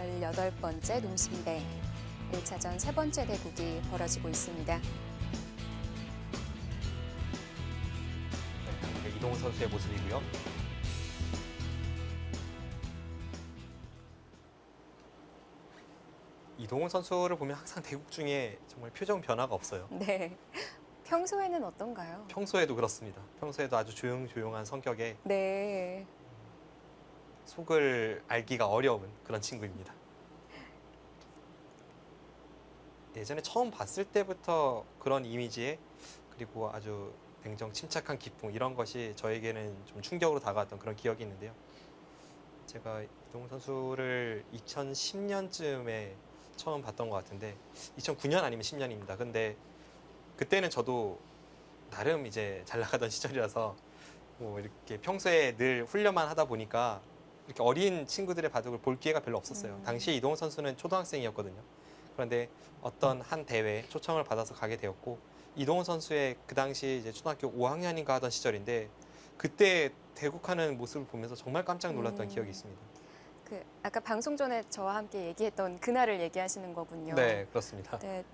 18번째 농심대 1차전 세 번째 대국이 벌어지고 있습니다. 네, 이동훈 선수의 모습이고요. 이동훈 선수를 보면 항상 대국 중에 정말 표정 변화가 없어요. 네. 평소에는 어떤가요? 평소에도 그렇습니다. 평소에도 아주 조용조용한 성격에 네. 속을 알기가 어려운 그런 친구입니다. 예전에 처음 봤을 때부터 그런 이미지에 그리고 아주 냉정 침착한 기풍 이런 것이 저에게는 좀 충격으로 다가왔던 그런 기억이 있는데요. 제가 이동훈 선수를 2010년쯤에 처음 봤던 것 같은데 2009년 아니면 10년입니다. 근데 그때는 저도 나름 이제 잘 나가던 시절이라서 뭐 이렇게 평소에 늘 훈련만 하다 보니까 이렇게 어린 친구들의 바둑을 볼 기회가 별로 없었어요. 당시에 이동훈 선수는 초등학생이었거든요. 그런데 어떤 한 대회에 초청을 받아서 가게 되었고 이동훈 선수의 그 당시 이제 초등학교 5학년인가 하던 시절인데 그때 대국하는 모습을 보면서 정말 깜짝 놀랐던 기억이 있습니다. 그 아까 방송 전에 저와 함께 얘기했던 그날을 얘기하시는 거군요. 네, 그렇습니다. 네.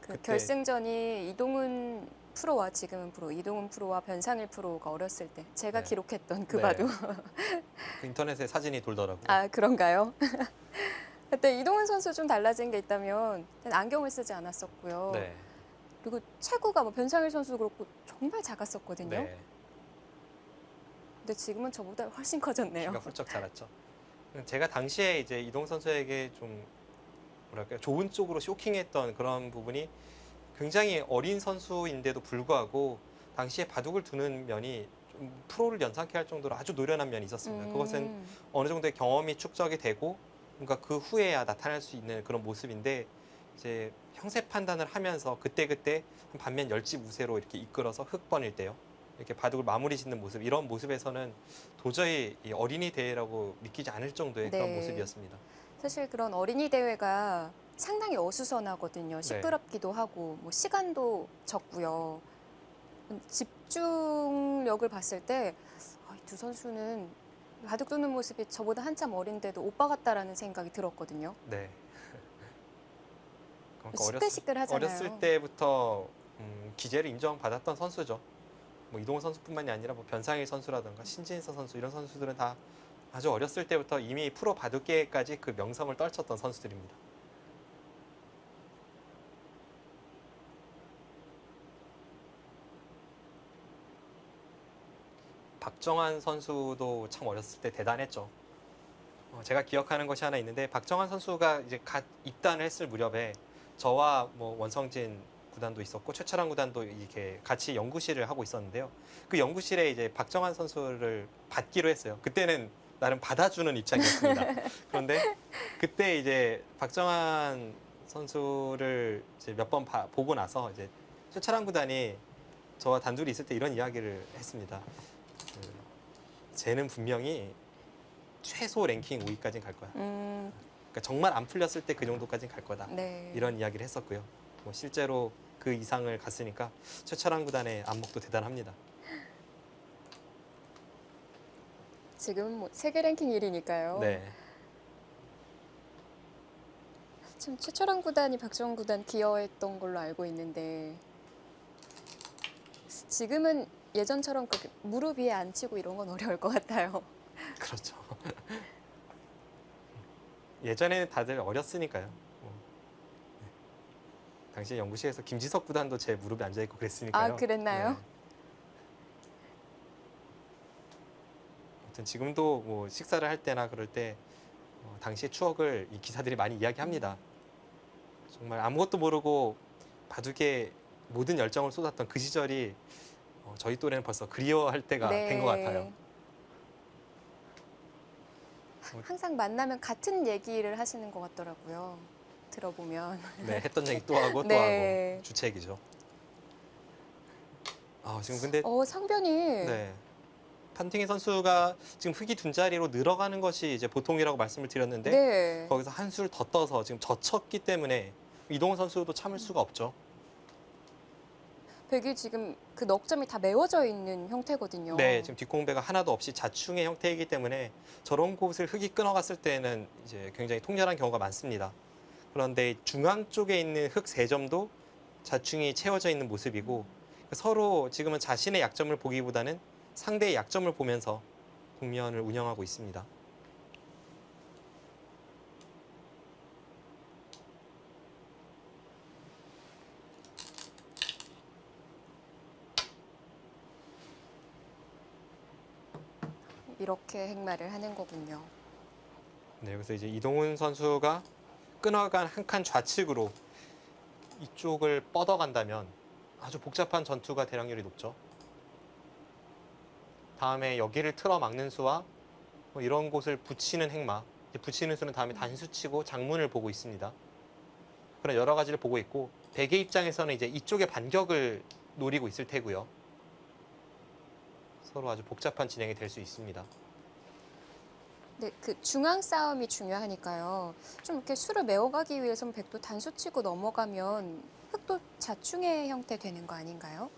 그 그때- 결승전이 이동훈 프로와 지금은 프로, 이동훈 프로와 변상일 프로가 어렸을 때 제가 네. 기록했던 그 네. 바둑. 그 인터넷에 사진이 돌더라고요. 아, 그런가요? 그때 이동훈 선수 좀 달라진 게 있다면 안경을 쓰지 않았었고요. 네. 그리고 체구가 뭐 변상일 선수도 그렇고 정말 작았었거든요. 네. 근데 지금은 저보다 훨씬 커졌네요. 키가 훌쩍 자랐죠. 제가 당시에 이제 이동 선수에게 좀 뭐랄까요 좋은 쪽으로 쇼킹했던 그런 부분이 굉장히 어린 선수인데도 불구하고 당시에 바둑을 두는 면이 좀 프로를 연상케 할 정도로 아주 노련한 면이 있었습니다. 그것은 어느 정도의 경험이 축적이 되고 뭔가 그 후에야 나타날 수 있는 그런 모습인데 이제 형세 판단을 하면서 그때그때 반면 열지우세로 이렇게 이끌어서 흑번일 때요. 이렇게 바둑을 마무리 짓는 모습 이런 모습에서는 도저히 이 어린이 대회라고 믿기지 않을 정도의 그런 네. 모습이었습니다. 사실 그런 어린이 대회가 상당히 어수선하거든요. 시끄럽기도 하고 뭐 시간도 적고요. 집중력을 봤을 때 이 두 선수는 바둑 두는 모습이 저보다 한참 어린데도 오빠 같다라는 생각이 들었거든요. 네. 그러니까 시끌시끌하잖아요. 어렸을 때부터 기재를 인정받았던 선수죠. 뭐 이동훈 선수뿐만이 아니라 뭐 변상일 선수라든가 신진서 선수 이런 선수들은 다 아주 어렸을 때부터 이미 프로 바둑계까지 그 명성을 떨쳤던 선수들입니다. 박정환 선수도 참 어렸을 때 대단했죠. 제가 기억하는 것이 하나 있는데 박정환 선수가 이제 갓 입단을 했을 무렵에 저와 뭐 원성진 구단도 있었고 최철환 구단도 이렇게 같이 연구실을 하고 있었는데요. 그 연구실에 이제 박정환 선수를 받기로 했어요. 그때는 나름 받아주는 입장이었습니다. 그런데 그때 이제 박정환 선수를 이제 몇 번 보고 나서 이제 최철환 구단이 저와 단둘이 있을 때 이런 이야기를 했습니다. 쟤는 분명히 최소 랭킹 5위까지는 갈 거야. 그러니까 정말 안 풀렸을 때 그 정도까지는 갈 거다. 네. 이런 이야기를 했었고요. 뭐 실제로 그 이상을 갔으니까 최철환 구단의 안목도 대단합니다. 지금 뭐 세계 랭킹 1위니까요. 네, 참 최철환 구단이 박정환 구단 기여했던 걸로 알고 있는데 지금은 예전처럼 그렇게 무릎 위에 앉히고 이런 건 어려울 것 같아요. 그렇죠. 예전에는 다들 어렸으니까요. 네. 당시 연구실에서 김지석 구단도 제 무릎에 앉아 있고 그랬으니까요. 아, 그랬나요? 네. 아무튼 지금도 뭐 식사를 할 때나 그럴 때 당시의 추억을 이 기사들이 많이 이야기합니다. 정말 아무것도 모르고 바둑에 모든 열정을 쏟았던 그 시절이 저희 또래는 벌써 그리워할 때가 된 것 같아요. 항상 만나면 같은 얘기를 하시는 것 같더라고요. 들어보면. 네, 했던 얘기 또 하고 또 네. 하고 주책이죠. 지금 근데 상변이 네. 판팅의 선수가 지금 흑이 두 자리로 늘어가는 것이 이제 보통이라고 말씀을 드렸는데 네. 거기서 한 술 더 떠서 지금 젖혔기 때문에 이동훈 선수도 참을 수가 없죠. 백이 지금 그 넉점이 다 메워져 있는 형태거든요. 네, 지금 뒷공배가 하나도 없이 자충의 형태이기 때문에 저런 곳을 흙이 끊어갔을 때는 이제 굉장히 통렬한 경우가 많습니다. 그런데 중앙 쪽에 있는 흙 세 점도 자충이 채워져 있는 모습이고 서로 지금은 자신의 약점을 보기보다는 상대의 약점을 보면서 국면을 운영하고 있습니다. 이렇게 행마를 하는 거군요. 네, 여기서 이제 이동훈 선수가 끊어간 한 칸 좌측으로 이쪽을 뻗어간다면 아주 복잡한 전투가 대략률이 높죠. 다음에 여기를 틀어 막는 수와 뭐 이런 곳을 붙이는 행마, 붙이는 수는 다음에 단수치고 장문을 보고 있습니다. 그런 여러 가지를 보고 있고 백의 입장에서는 이제 이쪽의 반격을 노리고 있을 테고요. 서로 아주 복잡한 진행이 될 수 있습니다. 네, 그 중앙 싸움이 중요하니까요. 좀 이렇게 수를 메워가기 위해서는 백도 단수 치고 넘어가면 흑도 자충의 형태 되는 거 아닌가요?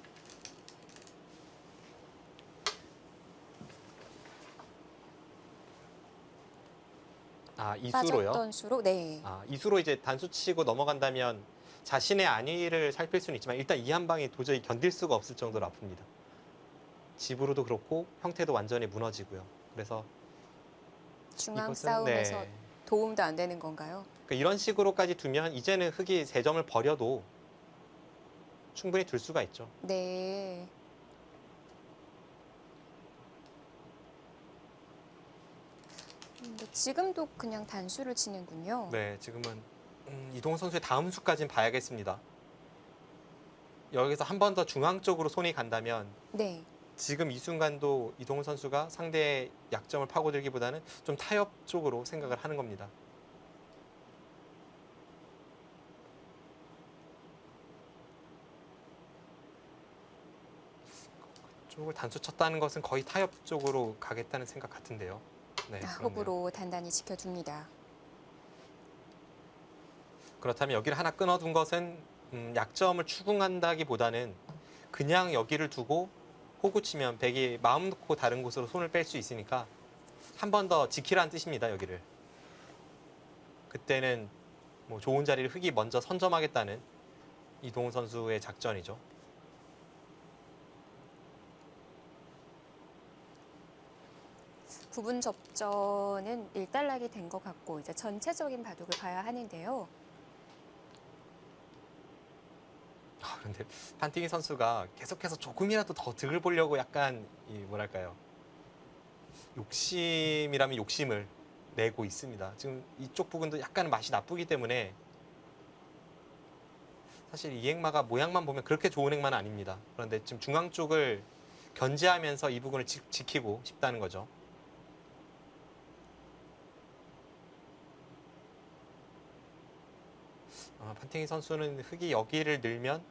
아, 이수로요? 빠졌던 수로, 네. 아, 이수로 이제 단수 치고 넘어간다면 자신의 안위를 살필 수는 있지만 일단 이 한 방이 도저히 견딜 수가 없을 정도로 아픕니다. 집으로도 그렇고 형태도 완전히 무너지고요. 그래서 중앙 이것은 싸움에서 네. 도움도 안 되는 건가요? 그러니까 이런 식으로까지 두면 이제는 흑이 세 점을 버려도 충분히 둘 수가 있죠. 네. 근데 지금도 그냥 단수를 치는군요. 네, 지금은 이동훈 선수의 다음 수까지는 봐야겠습니다. 여기서 한 번 더 중앙 쪽으로 손이 간다면 네. 지금 이 순간도 이동훈 선수가 상대의 약점을 파고들기보다는 좀 타협 쪽으로 생각을 하는 겁니다. 쪽을 단수 쳤다는 것은 거의 타협 쪽으로 가겠다는 생각 같은데요. 네, 그렇네요. 호구로 단단히 지켜줍니다. 그렇다면 여기를 하나 끊어둔 것은 약점을 추궁한다기보다는 그냥 여기를 두고 호구 치면 백이 마음 놓고 다른 곳으로 손을 뺄 수 있으니까 한 번 더 지키라는 뜻입니다. 여기를. 그때는 뭐 좋은 자리를 흑이 먼저 선점하겠다는 이동훈 선수의 작전이죠. 부분 접전은 일단락이 된 것 같고 이제 전체적인 바둑을 봐야 하는데요. 그런데 판티기 선수가 계속해서 조금이라도 더 득을 보려고 약간 이 뭐랄까요, 욕심이라면 욕심을 내고 있습니다. 지금 이쪽 부분도 약간 맛이 나쁘기 때문에 사실 이 행마가 모양만 보면 그렇게 좋은 행마는 아닙니다. 그런데 지금 중앙 쪽을 견제하면서 이 부분을 지키고 싶다는 거죠. 판팅이 선수는 흑이 여기를 늘면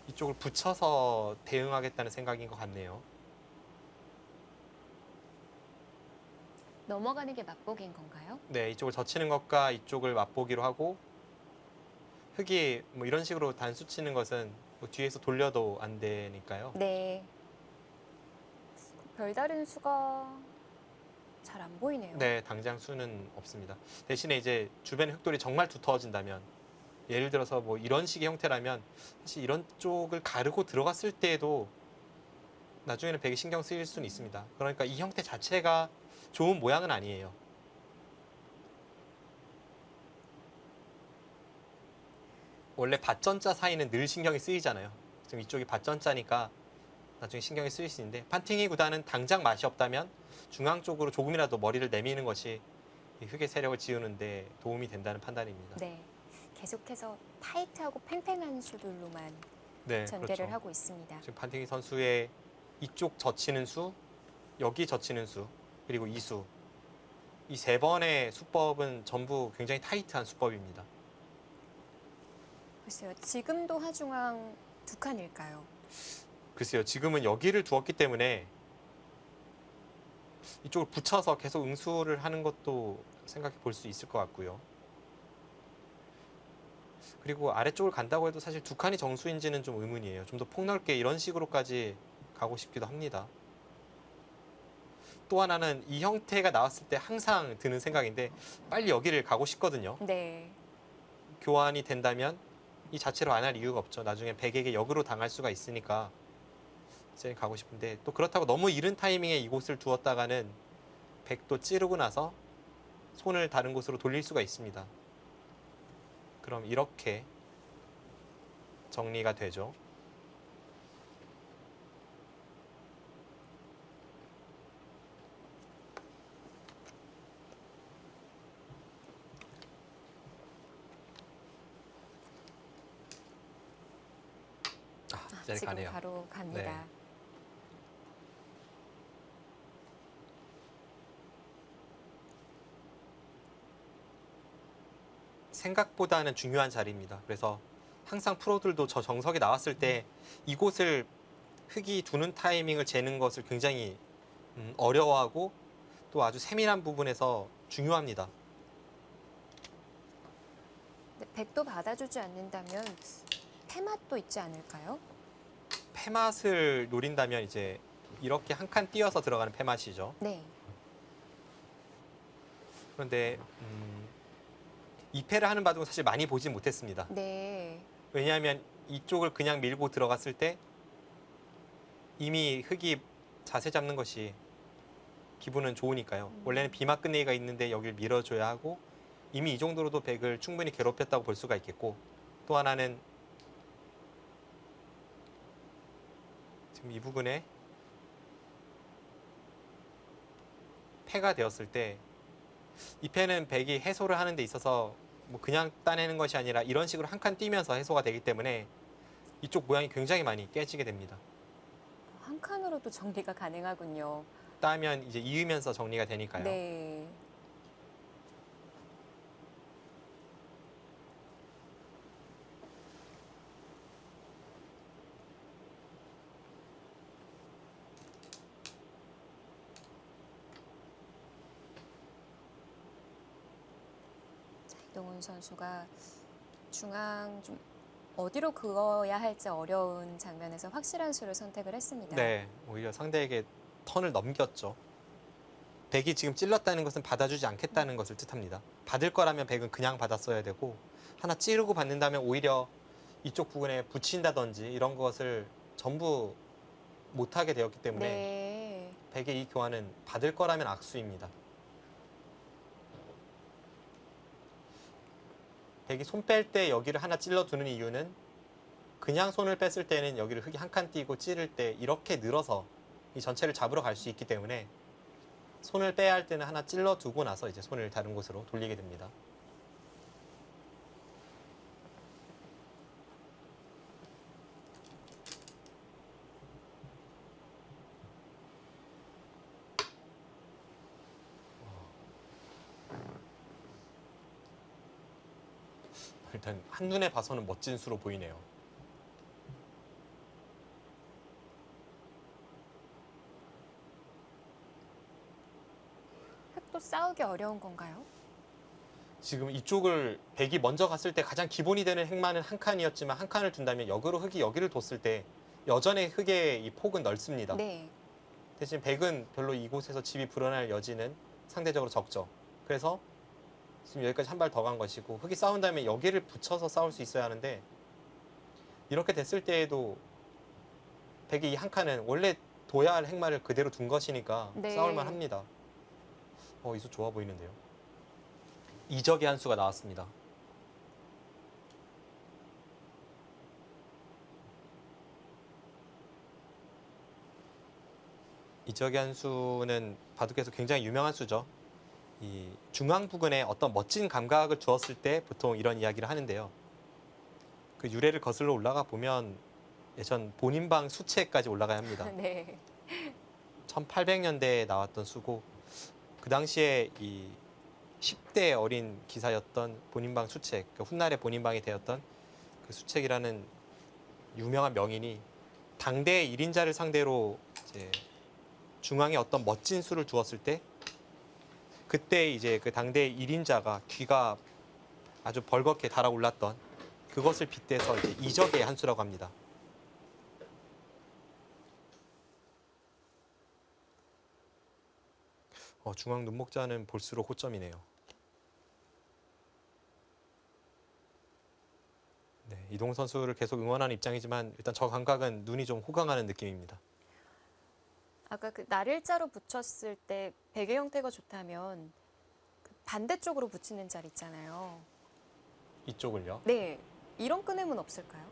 이쪽을 붙여서 대응하겠다는 생각인 것 같네요. 넘어가는 게 맛보기인 건가요? 네, 이쪽을 젖히는 것과 이쪽을 맛보기로 하고 흑이 뭐 이런 식으로 단수 치는 것은 뭐 뒤에서 돌려도 안 되니까요. 네. 별다른 수가 잘 안 보이네요. 네, 당장 수는 없습니다. 대신에 이제 주변의 흑돌이 정말 두터워진다면, 예를 들어서 뭐 이런 식의 형태라면 사실 이런 쪽을 가르고 들어갔을 때에도 나중에는 백이 신경 쓰일 수는 있습니다. 그러니까 이 형태 자체가 좋은 모양은 아니에요. 원래 밭전자 사이는 늘 신경이 쓰이잖아요. 지금 이쪽이 밭전자니까 나중에 신경이 쓰일 수 있는데, 판팅이 구단은 당장 맛이 없다면 중앙 쪽으로 조금이라도 머리를 내미는 것이 이 흑의 세력을 지우는데 도움이 된다는 판단입니다. 네. 계속해서 타이트하고 팽팽한 수들로만 네, 전개를 그렇죠. 하고 있습니다. 지금 판팅이 선수의 이쪽 젖히는 수, 여기 젖히는 수, 그리고 이 수, 이 세 번의 수법은 전부 굉장히 타이트한 수법입니다. 글쎄요. 지금도 하중앙 두 칸일까요? 글쎄요, 지금은 여기를 두었기 때문에 이쪽을 붙여서 계속 응수를 하는 것도 생각해 볼 수 있을 것 같고요. 그리고 아래쪽을 간다고 해도 사실 두 칸이 정수인지는 좀 의문이에요. 좀 더 폭넓게 이런 식으로까지 가고 싶기도 합니다. 또 하나는 이 형태가 나왔을 때 항상 드는 생각인데 빨리 여기를 가고 싶거든요. 네. 교환이 된다면 이 자체로 안 할 이유가 없죠. 나중에 백에게 역으로 당할 수가 있으니까 이제 가고 싶은데 또 그렇다고 너무 이른 타이밍에 이곳을 두었다가는 백도 찌르고 나서 손을 다른 곳으로 돌릴 수가 있습니다. 그럼 이렇게 정리가 되죠. 이제 지금 가네요. 바로 갑니다. 네. 생각보다는 중요한 자리입니다. 그래서 항상 프로들도 저 정석에 나왔을 때 이곳을 흙이 두는 타이밍을 재는 것을 굉장히 어려워하고 또 아주 세밀한 부분에서 중요합니다. 네, 백도 받아주지 않는다면 패맛도 있지 않을까요? 패맛을 노린다면 이제 이렇게 한 칸 띄어서 들어가는 패맛이죠. 네. 그런데 이 패를 하는 바둑은 사실 많이 보진 못했습니다. 네. 왜냐하면 이쪽을 그냥 밀고 들어갔을 때 이미 흙이 자세 잡는 것이 기분은 좋으니까요. 원래는 비막 끝내기가 있는데 여기를 밀어줘야 하고 이미 이 정도로도 백을 충분히 괴롭혔다고 볼 수가 있겠고 또 하나는 지금 이 부분에 패가 되었을 때 이 패는 백이 해소를 하는 데 있어서 뭐 그냥 따내는 것이 아니라 이런 식으로 한 칸 띄면서 해소가 되기 때문에 이쪽 모양이 굉장히 많이 깨지게 됩니다. 한 칸으로도 정리가 가능하군요. 따면 이제 이으면서 정리가 되니까요. 네. 이동훈 선수가 중앙 좀 어디로 그어야 할지 어려운 장면에서 확실한 수를 선택을 했습니다. 네, 오히려 상대에게 턴을 넘겼죠. 백이 지금 찔렀다는 것은 받아주지 않겠다는 것을 뜻합니다. 받을 거라면 백은 그냥 받았어야 되고 하나 찌르고 받는다면 오히려 이쪽 부분에 붙인다든지 이런 것을 전부 못하게 되었기 때문에 네. 백의 이 교환은 받을 거라면 악수입니다. 백이 손 뺄 때 여기를 하나 찔러두는 이유는 그냥 손을 뺐을 때는 여기를 흙이 한 칸 띄고 찌를 때 이렇게 늘어서 이 전체를 잡으러 갈 수 있기 때문에 손을 빼야 할 때는 하나 찔러두고 나서 이제 손을 다른 곳으로 돌리게 됩니다. 일단 한눈에 봐서는 멋진 수로 보이네요. 흙도 싸우기 어려운 건가요? 지금 이쪽을 백이 먼저 갔을 때 가장 기본이 되는 행만은 한 칸이었지만 한 칸을 둔다면 역으로 흙이 여기를 뒀을 때 여전히 흙의 이 폭은 넓습니다. 네. 대신 백은 별로 이곳에서 집이 불어날 여지는 상대적으로 적죠. 그래서 지금 여기까지 한 발 더 간 것이고 흙이 싸운 다음에 여기를 붙여서 싸울 수 있어야 하는데 이렇게 됐을 때에도 백이 이 한 칸은 원래 둬야 할 행마를 그대로 둔 것이니까 네. 싸울만 합니다. 이 수 좋아 보이는데요. 이적의 한 수가 나왔습니다. 이적의 한 수는 바둑에서 굉장히 유명한 수죠. 이 중앙 부근에 어떤 멋진 감각을 주었을 때 보통 이런 이야기를 하는데요. 그 유래를 거슬러 올라가 보면 예전 본인방 수채까지 올라가야 합니다. 네. 1800년대에 나왔던 수고 그 당시에 이 10대 어린 기사였던 본인방 수책, 그 훗날의 본인방이 되었던 그 수책이라는 유명한 명인이 당대의 1인자를 상대로 이제 중앙에 어떤 멋진 수를 두었을 때 그때 이제 그 당대의 1인자가 귀가 아주 벌겋게 달아올랐던 그것을 빗대서 이제 이적의 한 수라고 합니다. 중앙 눈목자는 볼수록 호점이네요. 네, 이동훈 선수를 계속 응원하는 입장이지만 일단 저 감각은 눈이 좀 호강하는 느낌입니다. 아까 그 날일자로 붙였을 때 베개 형태가 좋다면 그 반대쪽으로 붙이는 자리 있잖아요. 이쪽을요. 네, 이런 끄냄은 없을까요?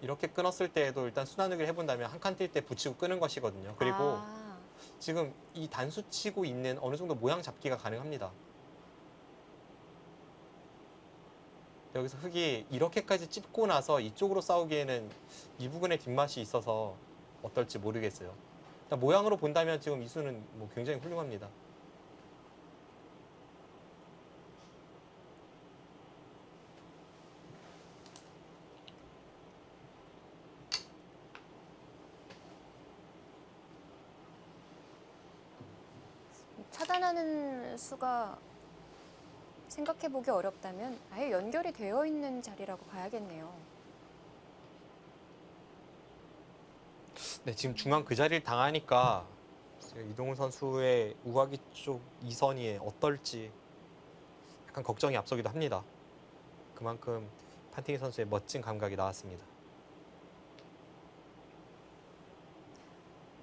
이렇게 끊었을 때에도 일단 순환으기를 해본다면 한 칸 뛸 때 붙이고 끄는 것이거든요. 그리고 아, 지금 이 단수 치고 있는 어느 정도 모양 잡기가 가능합니다. 여기서 흙이 이렇게까지 찝고 나서 이쪽으로 싸우기에는 이 부분에 뒷맛이 있어서 어떨지 모르겠어요. 일단 모양으로 본다면 지금 이수는 뭐 굉장히 훌륭합니다. 차단하는 수가 생각해보기 어렵다면 아예 연결이 되어 있는 자리라고 봐야겠네요. 네, 지금 중앙 그 자리를 당하니까 이동훈 선수의 우아기 쪽 이선이 어떨지 약간 걱정이 앞서기도 합니다. 그만큼 판팅이 선수의 멋진 감각이 나왔습니다.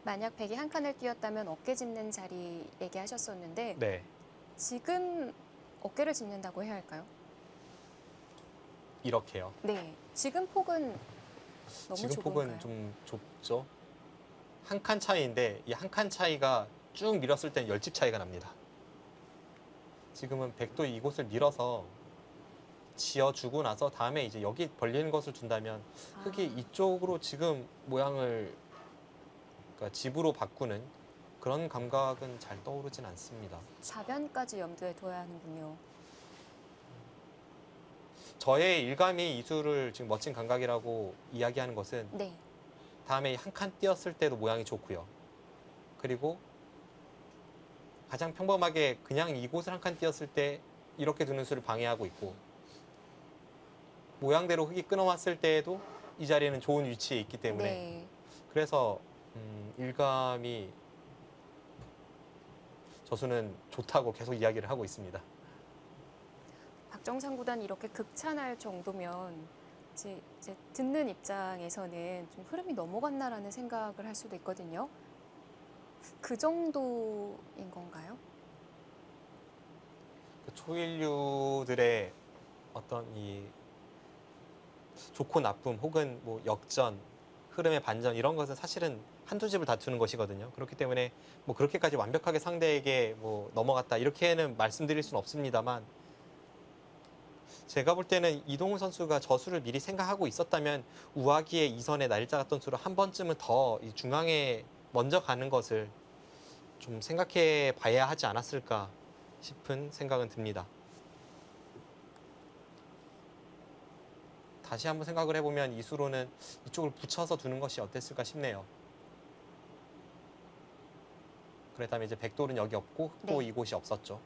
만약 백이 한 칸을 띄었다면 어깨 짚는 자리 얘기하셨었는데 네, 지금 어깨를 짚는다고 해야 할까요? 이렇게요. 네, 지금 폭은 너무 지금 좁은가요? 폭은 좀 좁죠. 한 칸 차이인데 이 한 칸 차이가 쭉 밀었을 땐 10집 차이가 납니다. 지금은 백도 이곳을 밀어서 지어주고 나서 다음에 이제 여기 벌리는 것을 준다면 흙이 아, 이쪽으로 지금 모양을 그러니까 집으로 바꾸는 그런 감각은 잘 떠오르진 않습니다. 좌변까지 염두에 둬야 하는군요. 저의 일감이 이수를 지금 멋진 감각이라고 이야기하는 것은 네, 다음에 한 칸 띄었을 때도 모양이 좋고요. 그리고 가장 평범하게 그냥 이곳을 한 칸 띄었을 때 이렇게 두는 수를 방해하고 있고 모양대로 흙이 끊어왔을 때에도 이 자리에는 좋은 위치에 있기 때문에 네. 그래서 일감이 저수는 좋다고 계속 이야기를 하고 있습니다. 박정상 구단이 이렇게 극찬할 정도면 이제 듣는 입장에서는 좀 흐름이 넘어갔나라는 생각을 할 수도 있거든요. 그 정도인 건가요? 그 초일류들의 어떤 이 좋고 나쁨 혹은 뭐 역전, 흐름의 반전 이런 것은 사실은 한두 집을 다투는 것이거든요. 그렇기 때문에 뭐 그렇게까지 완벽하게 상대에게 뭐 넘어갔다 이렇게는 말씀드릴 수는 없습니다만 제가 볼 때는 이동훈 선수가 저수를 미리 생각하고 있었다면 우아기의 이선에 날짜 같던 수를 한 번쯤은 더 이 중앙에 먼저 가는 것을 좀 생각해 봐야 하지 않았을까 싶은 생각은 듭니다. 다시 한번 생각을 해보면 이수로는 이쪽을 붙여서 두는 것이 어땠을까 싶네요. 그랬다면 이제 백돌은 여기 없고 흑도 네. 이곳이 없었죠.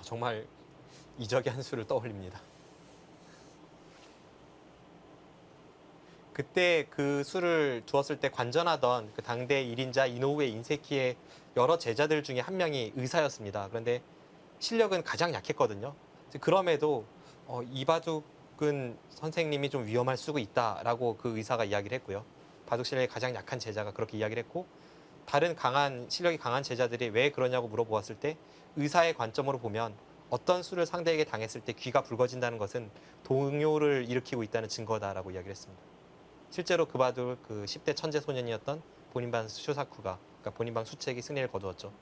정말 이적의 한 수를 떠올립니다. 그때 그 수를 두었을 때 관전하던 그 당대 1인자 이노우에 인세키의 여러 제자들 중에 한 명이 의사였습니다. 그런데 실력은 가장 약했거든요. 그럼에도 이바둑은 선생님이 좀 위험할 수가 있다라고 그 의사가 이야기를 했고요. 바둑 실력이 가장 약한 제자가 그렇게 이야기를 했고 다른 실력이 강한 제자들이 왜 그러냐고 물어보았을 때 의사의 관점으로 보면 어떤 수를 상대에게 당했을 때 귀가 붉어진다는 것은 동요를 일으키고 있다는 증거다라고 이야기를 했습니다. 실제로 그 바둑 그 10대 천재 소년이었던 본인방 슈사쿠가 그러니까 본인방 수책이 승리를 거두었죠.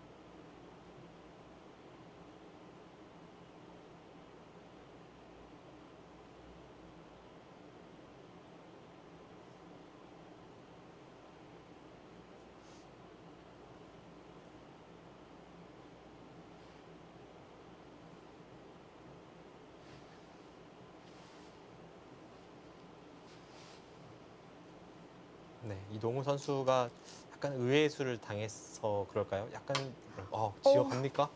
네, 이동우 선수가 약간 의외의 수를 당해서 그럴까요? 약간 지어갑니까?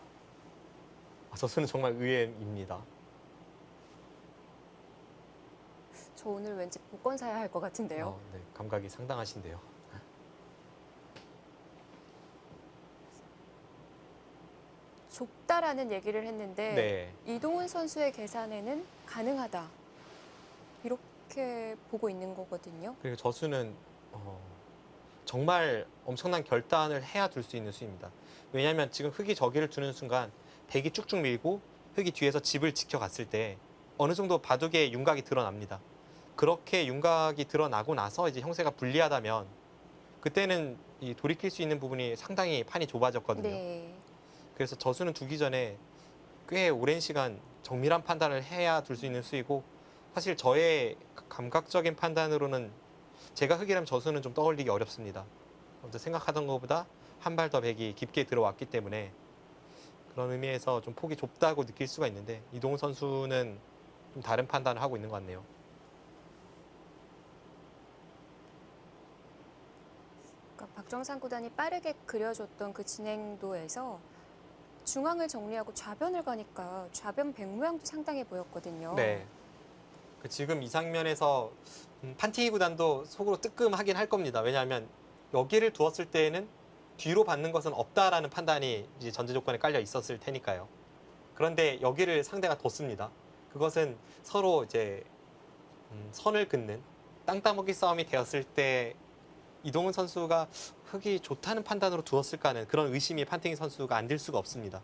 저수는 정말 의외입니다. 저 오늘 왠지 복권 사야 할 것 같은데요. 네, 감각이 상당하신데요. 좁다라는 얘기를 했는데 네, 이동훈 선수의 계산에는 가능하다. 이렇게 보고 있는 거거든요. 그리고 저수는 정말 엄청난 결단을 해야 둘 수 있는 수입니다. 왜냐하면 지금 흙이 저기를 두는 순간 백이 쭉쭉 밀고 흙이 뒤에서 집을 지켜갔을 때 어느 정도 바둑의 윤곽이 드러납니다. 그렇게 윤곽이 드러나고 나서 이제 형세가 불리하다면 그때는 이 돌이킬 수 있는 부분이 상당히 판이 좁아졌거든요. 네. 그래서 저수는 두기 전에 꽤 오랜 시간 정밀한 판단을 해야 둘 수 있는 수이고 사실 저의 감각적인 판단으로는 제가 흙이라면 저수는 좀 떠올리기 어렵습니다. 먼저 생각하던 것보다 한 발 더 백이 깊게 들어왔기 때문에 그런 의미에서 좀 폭이 좁다고 느낄 수가 있는데 이동훈 선수는 좀 다른 판단을 하고 있는 것 같네요. 그러니까 박정상 구단이 빠르게 그려줬던 그 진행도에서 중앙을 정리하고 좌변을 가니까 좌변 백 모양도 상당해 보였거든요. 네. 지금 이 장면에서 판티기 구단도 속으로 뜨끔하긴 할 겁니다. 왜냐하면 여기를 두었을 때에는 뒤로 받는 것은 없다라는 판단이 이제 전제 조건에 깔려 있었을 테니까요. 그런데 여기를 상대가 뒀습니다. 그것은 서로 이제 선을 긋는 땅 따먹기 싸움이 되었을 때 이동훈 선수가 흙이 좋다는 판단으로 두었을까 하는 그런 의심이 판팅이 선수가 안 들 수가 없습니다.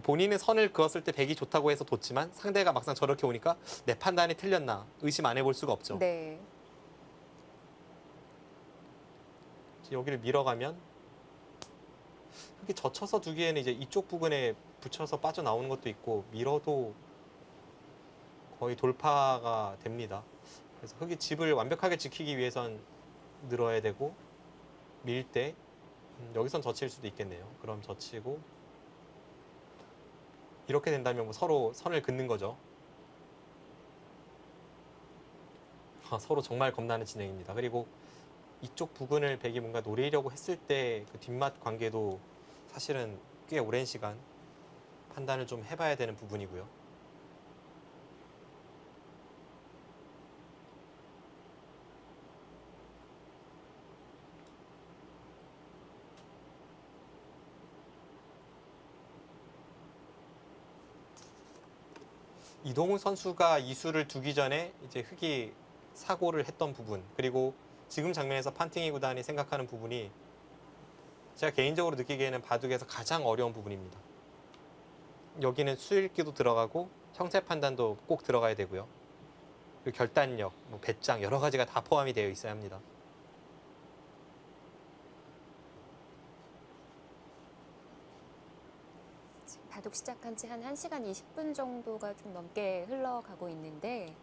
본인은 선을 그었을 때 백이 좋다고 해서 뒀지만 상대가 막상 저렇게 오니까 내 판단이 틀렸나 의심 안 해볼 수가 없죠. 네. 여기를 밀어가면 흙이 젖혀서 두기에는 이제 이쪽 부분에 붙여서 빠져나오는 것도 있고 밀어도 거의 돌파가 됩니다. 그래서 흙이 집을 완벽하게 지키기 위해선 늘어야 되고 밀 때 여기선 젖힐 수도 있겠네요. 그럼 젖히고 이렇게 된다면 뭐 서로 선을 긋는 거죠. 서로 정말 겁나는 진행입니다. 그리고 이쪽 부분을 백이 뭔가 노리려고 했을 때 그 뒷맛 관계도 사실은 꽤 오랜 시간 판단을 좀 해봐야 되는 부분이고요. 이동훈 선수가 이 수를 두기 전에 이제 흙이 사고를 했던 부분 그리고 지금 장면에서 판팅이 구단이 생각하는 부분이 제가 개인적으로 느끼기에는 바둑에서 가장 어려운 부분입니다. 여기는 수읽기도 들어가고 형세 판단도 꼭 들어가야 되고요. 그리고 결단력, 뭐 배짱 여러 가지가 다 포함이 되어 있어야 합니다. 바둑 시작한 지 한 1시간 20분 정도가 좀 넘게 흘러가고 있는데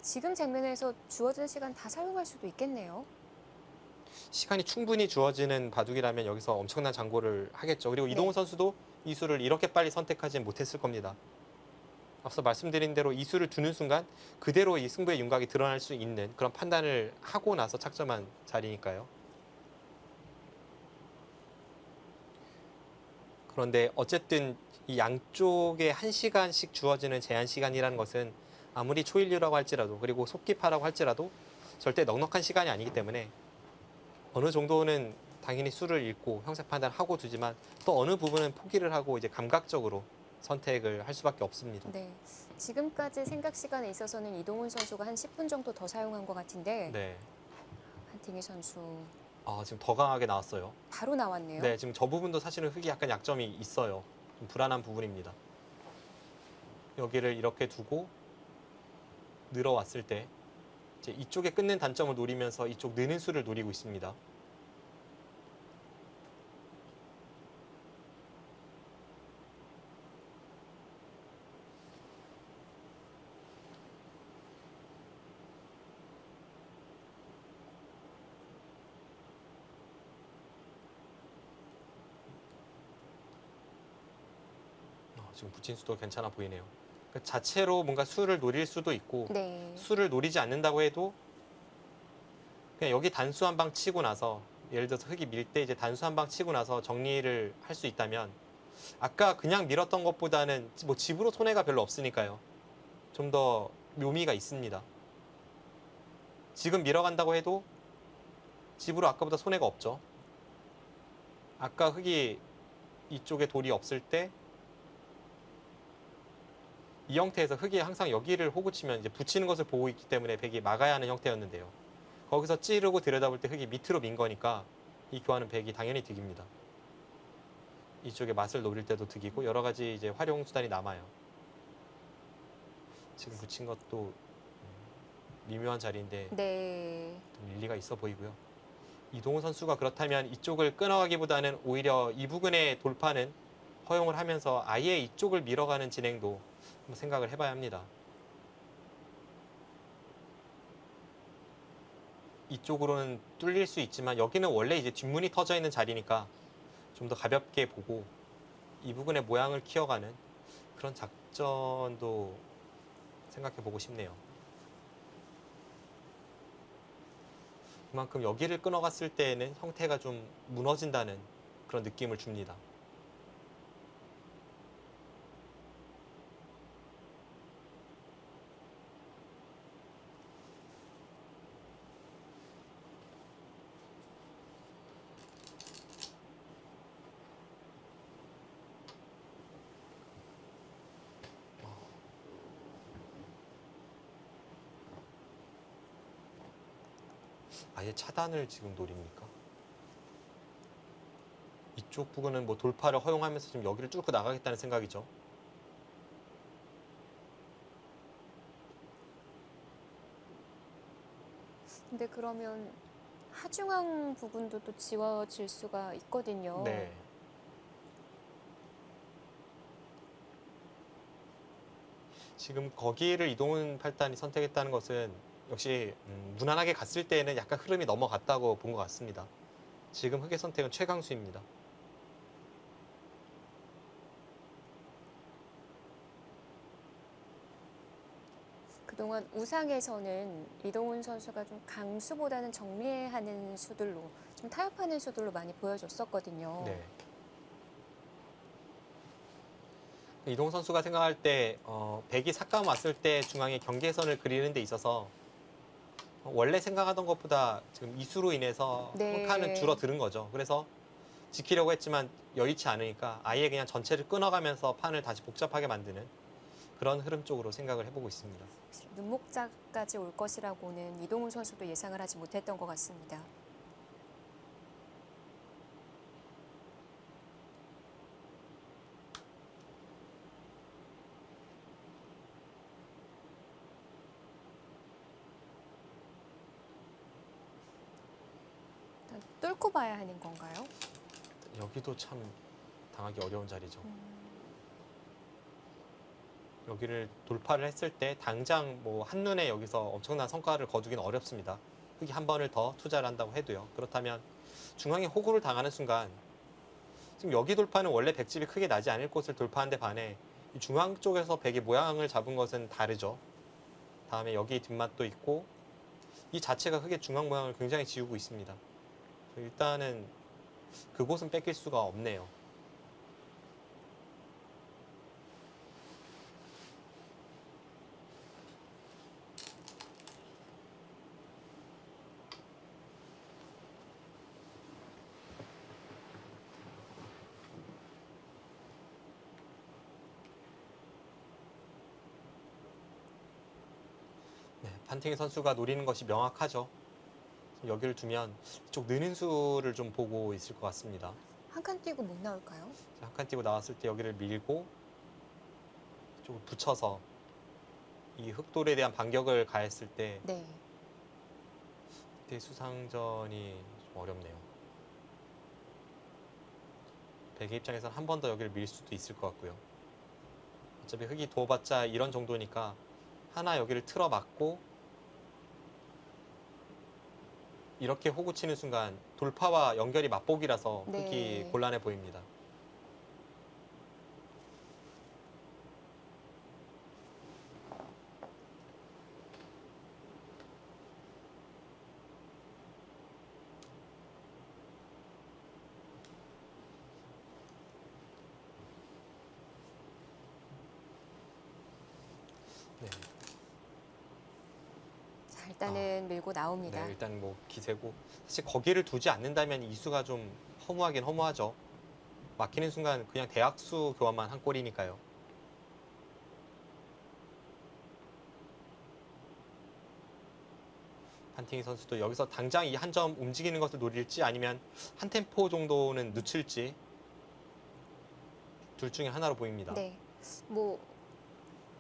지금 장면에서 주어진 시간 다 사용할 수도 있겠네요. 시간이 충분히 주어지는 바둑이라면 여기서 엄청난 장고를 하겠죠. 그리고 이동훈 선수도 이 수를 이렇게 빨리 선택하지 못했을 겁니다. 앞서 말씀드린 대로 이 수를 두는 순간 그대로 이 승부의 윤곽이 드러날 수 있는 그런 판단을 하고 나서 착점한 자리니까요. 그런데 어쨌든 이 양쪽에 1시간씩 주어지는 제한 시간이라는 것은 아무리 초일류라고 할지라도 그리고 속기파라고 할지라도 절대 넉넉한 시간이 아니기 때문에 어느 정도는 당연히 수를 읽고 형사 판단하고 두지만 또 어느 부분은 포기를 하고 이제 감각적으로 선택을 할 수밖에 없습니다. 네. 지금까지 생각 시간에 있어서는 이동훈 선수가 한 10분 정도 더 사용한 것 같은데 네. 판팅이 선수 지금 더 강하게 나왔어요. 바로 나왔네요. 네, 지금 저 부분도 사실은 흙이 약간 약점이 있어요. 좀 불안한 부분입니다. 여기를 이렇게 두고 늘어왔을 때 이제 이쪽에 끊는 단점을 노리면서 이쪽 느는 수를 노리고 있습니다. 지금 붙인 수도 괜찮아 보이네요. 그 자체로 뭔가 수를 노릴 수도 있고 네. 수를 노리지 않는다고 해도 그냥 여기 단수 한 방 치고 나서 예를 들어서 흙이 밀 때 이제 단수 한 방 치고 나서 정리를 할 수 있다면 아까 그냥 밀었던 것보다는 뭐 집으로 손해가 별로 없으니까요. 좀 더 묘미가 있습니다. 지금 밀어간다고 해도 집으로 아까보다 손해가 없죠. 아까 흙이 이쪽에 돌이 없을 때 이 형태에서 흙이 항상 여기를 호구 치면 이제 붙이는 것을 보고 있기 때문에 백이 막아야 하는 형태였는데요. 거기서 찌르고 들여다볼 때 흙이 밑으로 민 거니까 이 교환은 백이 당연히 득입니다. 이쪽에 맛을 노릴 때도 득이고 여러 가지 이제 활용 수단이 남아요. 지금 붙인 것도 미묘한 자리인데 네. 좀 일리가 있어 보이고요. 이동훈 선수가 그렇다면 이쪽을 끊어가기보다는 오히려 이 부근의 돌파는 허용을 하면서 아예 이쪽을 밀어가는 진행도 한번 생각을 해봐야 합니다. 이쪽으로는 뚫릴 수 있지만 여기는 원래 이제 뒷문이 터져 있는 자리니까 좀 더 가볍게 보고 이 부분의 모양을 키워가는 그런 작전도 생각해 보고 싶네요. 그만큼 여기를 끊어갔을 때에는 형태가 좀 무너진다는 그런 느낌을 줍니다. 아예 차단을 지금 노립니까? 이쪽 부분은 뭐 돌파를 허용하면서 지금 여기를 뚫고 나가겠다는 생각이죠. 근데 그러면 하중앙 부분도 또 지워질 수가 있거든요. 네. 지금 거기를 이동훈 팔단이 선택했다는 것은 역시 무난하게 갔을 때는 약간 흐름이 넘어갔다고 본 것 같습니다. 지금 흑의 선택은 최강수입니다. 그동안 우상에서는 이동훈 선수가 좀 강수보다는 정리하는 수들로 좀 타협하는 수들로 많이 보여줬었거든요. 네. 이동훈 선수가 생각할 때 백이 삭감 왔을 때 중앙에 경계선을 그리는 데 있어서 원래 생각하던 것보다 지금 이수로 인해서 네. 칸은 줄어드는 거죠. 그래서 지키려고 했지만 여의치 않으니까 아예 그냥 전체를 끊어가면서 판을 다시 복잡하게 만드는 그런 흐름 쪽으로 생각을 해보고 있습니다. 눈목자까지 올 것이라고는 이동훈 선수도 예상을 하지 못했던 것 같습니다. 일단 뚫고 봐야 하는 건가요? 여기도 참 당하기 어려운 자리죠. 여기를 돌파를 했을 때 당장 뭐 한눈에 여기서 엄청난 성과를 거두기는 어렵습니다. 흙이 한 번을 더 투자를 한다고 해도요. 그렇다면 중앙에 호구를 당하는 순간 지금 여기 돌파는 원래 백집이 크게 나지 않을 곳을 돌파한 데 반해 이 중앙 쪽에서 백의 모양을 잡은 것은 다르죠. 다음에 여기 뒷맛도 있고 이 자체가 흙의 중앙 모양을 굉장히 지우고 있습니다. 일단은 그곳은 뺏길 수가 없네요. 네, 판팅이 선수가 노리는 것이 명확하죠. 여기를 두면 이쪽 느는 수를 좀 보고 있을 것 같습니다. 한 칸 뛰고 못 나올까요? 한 칸 뛰고 나왔을 때 여기를 밀고 이쪽을 붙여서 이 흑돌에 대한 반격을 가했을 때 네. 그때 수상전이 좀 어렵네요. 백의 입장에서는 한 번 더 여기를 밀 수도 있을 것 같고요. 어차피 흑이 둬봤자 이런 정도니까 하나 여기를 틀어 막고 이렇게 호구 치는 순간 돌파와 연결이 맛보기라서 흑이 네. 곤란해 보입니다. 일단은 밀고 나옵니다. 네, 일단 뭐 기세고 사실 거기를 두지 않는다면 이수가 좀 허무하긴 허무하죠. 막히는 순간 그냥 대학수 교환만 한 꼴이니까요. 판팅이 선수도 여기서 당장 이 한 점 움직이는 것을 노릴지 아니면 한 템포 정도는 늦출지 둘 중에 하나로 보입니다. 네. 뭐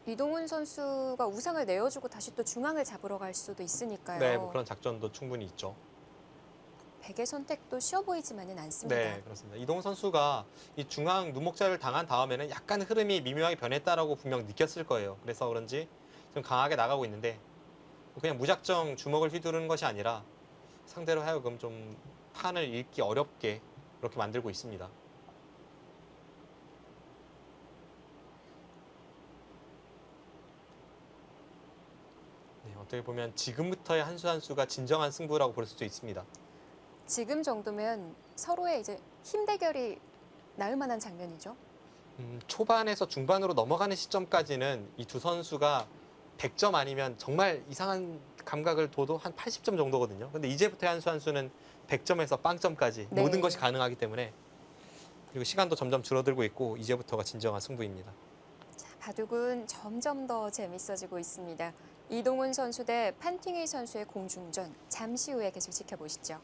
이동훈 선수가 우상을 내어주고 다시 또 중앙을 잡으러 갈 수도 있으니까요. 네, 뭐 그런 작전도 충분히 있죠. 백의 선택도 쉬워 보이지만은 않습니다. 네, 그렇습니다. 이동훈 선수가 이 중앙 눈목자를 당한 다음에는 약간 흐름이 미묘하게 변했다라고 분명 느꼈을 거예요. 그래서 그런지 좀 강하게 나가고 있는데 그냥 무작정 주먹을 휘두르는 것이 아니라 상대로 하여금 좀 판을 읽기 어렵게 그렇게 만들고 있습니다. 네, 어떻게 보면 지금부터의 한 수 한 수가 진정한 승부라고 볼 수도 있습니다. 지금 정도면 서로의 이제 힘 대결이 나을 만한 장면이죠. 초반에서 중반으로 넘어가는 시점까지는 이 두 선수가 100점 아니면 정말 이상한 감각을 둬도 한 80점 정도거든요. 근데 이제부터의 한 수 한 수는 100점에서 빵점까지 네. 모든 것이 가능하기 때문에 그리고 시간도 점점 줄어들고 있고 이제부터가 진정한 승부입니다. 자, 바둑은 점점 더 재밌어지고 있습니다. 이동훈 선수 대 판팅이 선수의 공중전 잠시 후에 계속 지켜보시죠.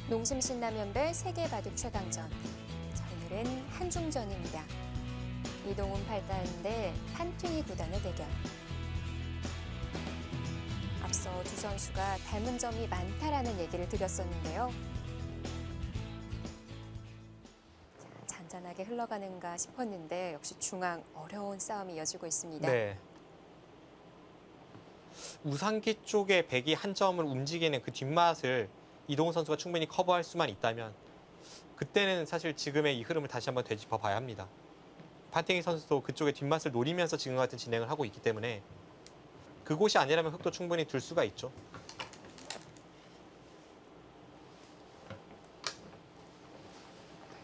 농심 신라면배 세계 바둑 최강전. 자, 오늘은 한중전입니다. 이동훈 8단 대 판팅이 9단의 대결. 앞서 두 선수가 닮은 점이 많다라는 얘기를 드렸었는데요. 자, 잔잔하게 흘러가는가 싶었는데 역시 중앙 어려운 싸움이 이어지고 있습니다. 네. 우상기 쪽에 백이 한 점을 움직이는 그 뒷맛을 이동훈 선수가 충분히 커버할 수만 있다면 그때는 사실 지금의 이 흐름을 다시 한번 되짚어 봐야 합니다. 판팅이 선수도 그쪽의 뒷맛을 노리면서 지금 같은 진행을 하고 있기 때문에 그곳이 아니라면 흑도 충분히 둘 수가 있죠.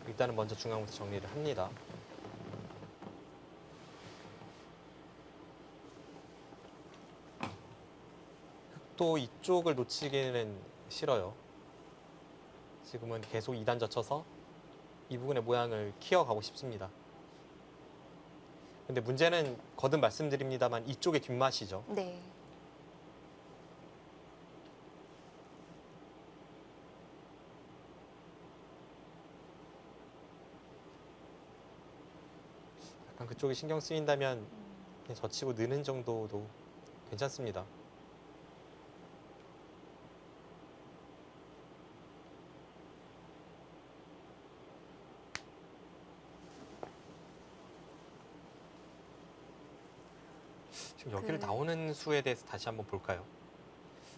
일단은 먼저 중앙부터 정리를 합니다. 흑도 이쪽을 놓치기는 싫어요. 지금은 계속 2단 젖혀서 이 부분의 모양을 키워가고 싶습니다. 근데 문제는 거듭 말씀드립니다만 이쪽의 뒷맛이죠. 네. 약간 그쪽이 신경 쓰인다면 그냥 젖히고 느는 정도도 괜찮습니다. 지금 여기를 그- 나오는 수에 대해서 다시 한번 볼까요?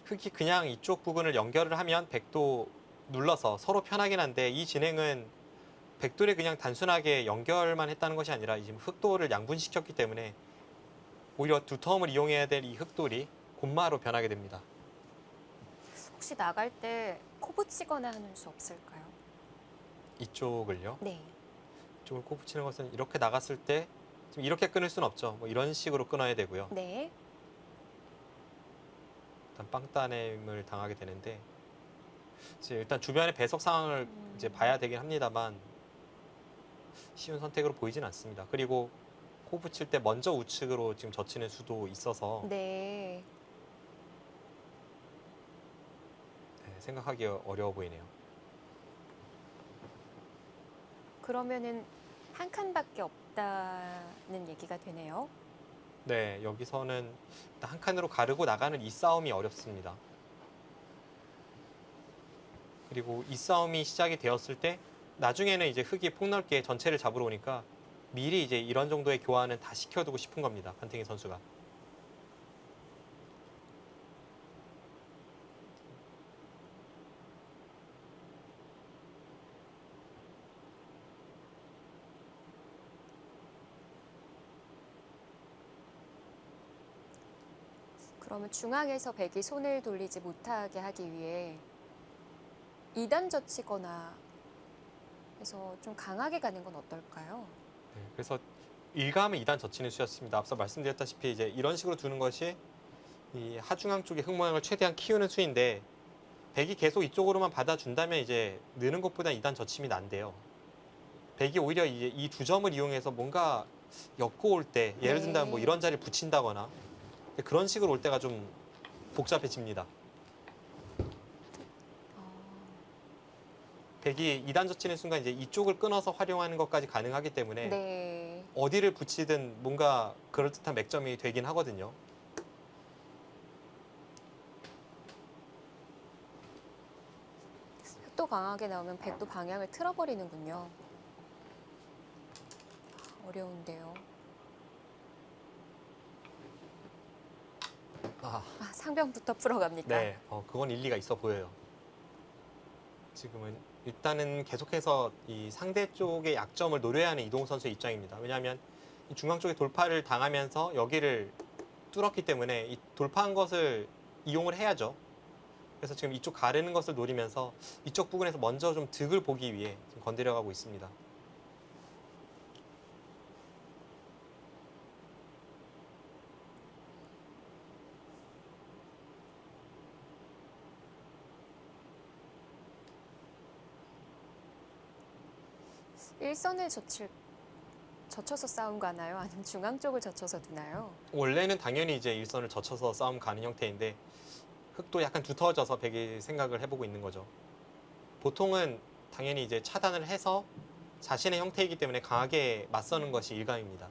흑이 그냥 이쪽 부분을 연결을 하면 백도 눌러서 서로 편하긴 한데 이 진행은 백돌이 그냥 단순하게 연결만 했다는 것이 아니라 지금 흑돌을 양분시켰기 때문에 오히려 두 텀을 이용해야 될 이 흑돌이 곤마로 변하게 됩니다. 혹시 나갈 때 코 붙이거나 하는 수 없을까요? 이쪽을요. 네. 이쪽을 코 붙이는 것은 이렇게 나갔을 때 지금 이렇게 끊을 수는 없죠. 뭐 이런 식으로 끊어야 되고요. 네. 일단 빵따냄을 당하게 되는데 이제 일단 주변의 배석 상황을 이제 봐야 되긴 합니다만 쉬운 선택으로 보이진 않습니다. 그리고 코 붙일 때 먼저 우측으로 지금 젖히는 수도 있어서 네. 네, 생각하기 어려워 보이네요. 그러면은 한 칸밖에 없다는 얘기가 되네요. 네, 여기서는 일단 한 칸으로 가르고 나가는 이 싸움이 어렵습니다. 그리고 이 싸움이 시작이 되었을 때 나중에는 이제 흑이 폭넓게 전체를 잡으러 오니까 미리 이제 이런 정도의 교환은 다 시켜두고 싶은 겁니다. 판팅이 선수가. 그러면 중앙에서 백이 손을 돌리지 못하게 하기 위해 2단 젖히거나 해서 좀 강하게 가는 건 어떨까요? 네, 그래서 일감은 2단 젖히는 수였습니다. 앞서 말씀드렸다시피 이제 이런 식으로 두는 것이 이 하중앙 쪽의 흙 모양을 최대한 키우는 수인데 백이 계속 이쪽으로만 받아준다면 이제 느는 것보다 2단 젖힘이 난대요. 백이 오히려 이제 이 두 점을 이용해서 뭔가 엮고 올 때 예를 든다면 뭐 네. 이런 자리를 붙인다거나 그런 식으로 올 때가 좀 복잡해집니다. 어, 백이 2단 젖히는 순간 이제 이쪽을 끊어서 활용하는 것까지 가능하기 때문에 네. 어디를 붙이든 뭔가 그럴듯한 맥점이 되긴 하거든요. 흑도 강하게 나오면 백도 방향을 틀어버리는군요. 어려운데요. 아, 상병부터 풀어갑니까? 네, 그건 일리가 있어 보여요. 지금은 일단은 계속해서 이 상대 쪽의 약점을 노려야 하는 이동욱 선수의 입장입니다. 왜냐하면 이 중앙 쪽에 돌파를 당하면서 여기를 뚫었기 때문에 이 돌파한 것을 이용을 해야죠. 그래서 지금 이쪽 가르는 것을 노리면서 이쪽 부분에서 먼저 좀 득을 보기 위해 지금 건드려가고 있습니다. 일선을 젖혀서 싸움 가나요? 아니면 중앙 쪽을 젖혀서 두나요? 원래는 당연히 이제 일선을 젖혀서 싸움 가는 형태인데 흙도 약간 두터워져서 백이 생각을 해보고 있는 거죠. 보통은 당연히 이제 차단을 해서 자신의 형태이기 때문에 강하게 맞서는 것이 일감입니다.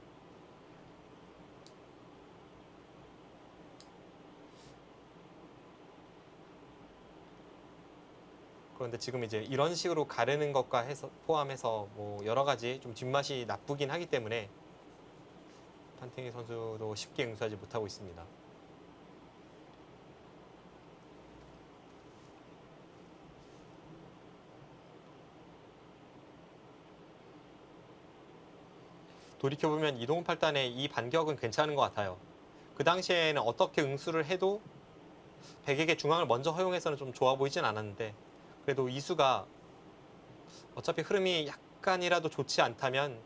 그런데 지금 이제 이런 식으로 가르는 것과 해서 포함해서 뭐 여러 가지 좀 뒷맛이 나쁘긴 하기 때문에 판팅이 선수도 쉽게 응수하지 못하고 있습니다. 돌이켜보면 이동훈 팔단의 이 반격은 괜찮은 것 같아요. 그 당시에는 어떻게 응수를 해도 백에게 중앙을 먼저 허용해서는 좀 좋아 보이진 않았는데 그래도 이수가 어차피 흐름이 약간이라도 좋지 않다면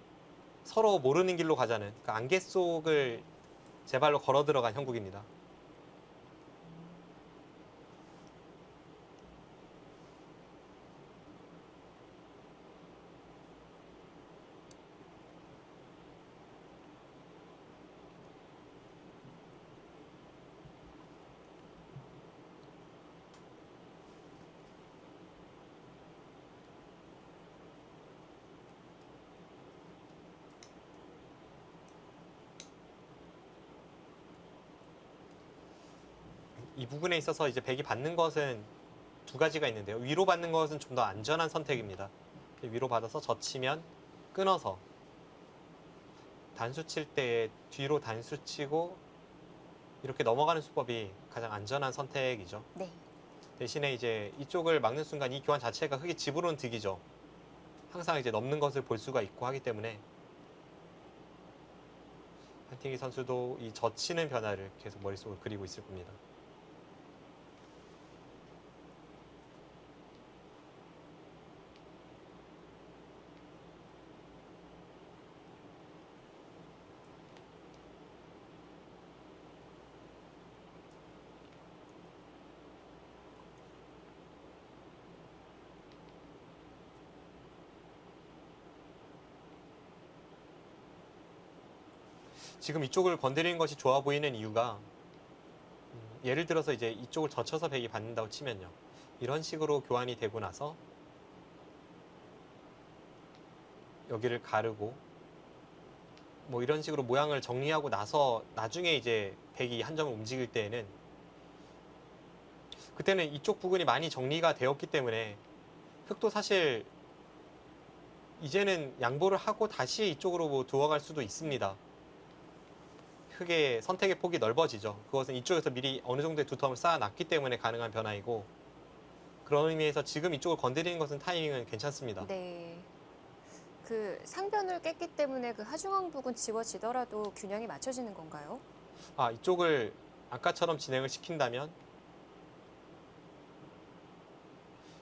서로 모르는 길로 가자는 그 안개 속을 제 발로 걸어 들어간 형국입니다. 이 부분에 있어서 이제 백이 받는 것은 두 가지가 있는데요. 위로 받는 것은 좀 더 안전한 선택입니다. 위로 받아서 젖히면 끊어서 단수 칠 때 뒤로 단수 치고 이렇게 넘어가는 수법이 가장 안전한 선택이죠. 네. 대신에 이제 이쪽을 막는 순간 이 교환 자체가 흙이 집으로는 득이죠. 항상 이제 넘는 것을 볼 수가 있고 하기 때문에 판팅이 선수도 이 젖히는 변화를 계속 머릿속으로 그리고 있을 겁니다. 지금 이쪽을 건드리는 것이 좋아 보이는 이유가 예를 들어서 이제 이쪽을 젖혀서 백이 받는다고 치면요. 이런 식으로 교환이 되고 나서 여기를 가르고 뭐 이런 식으로 모양을 정리하고 나서 나중에 이제 백이 한 점을 움직일 때에는 그때는 이쪽 부분이 많이 정리가 되었기 때문에 흙도 사실 이제는 양보를 하고 다시 이쪽으로 뭐 두어갈 수도 있습니다. 흙의 선택의 폭이 넓어지죠. 그것은 이쪽에서 미리 어느 정도의 두텀을 쌓아놨기 때문에 가능한 변화이고 그런 의미에서 지금 이쪽을 건드리는 것은 타이밍은 괜찮습니다. 네. 그 상변을 깼기 때문에 그 하중앙 부근 지워지더라도 균형이 맞춰지는 건가요? 이쪽을 아까처럼 진행을 시킨다면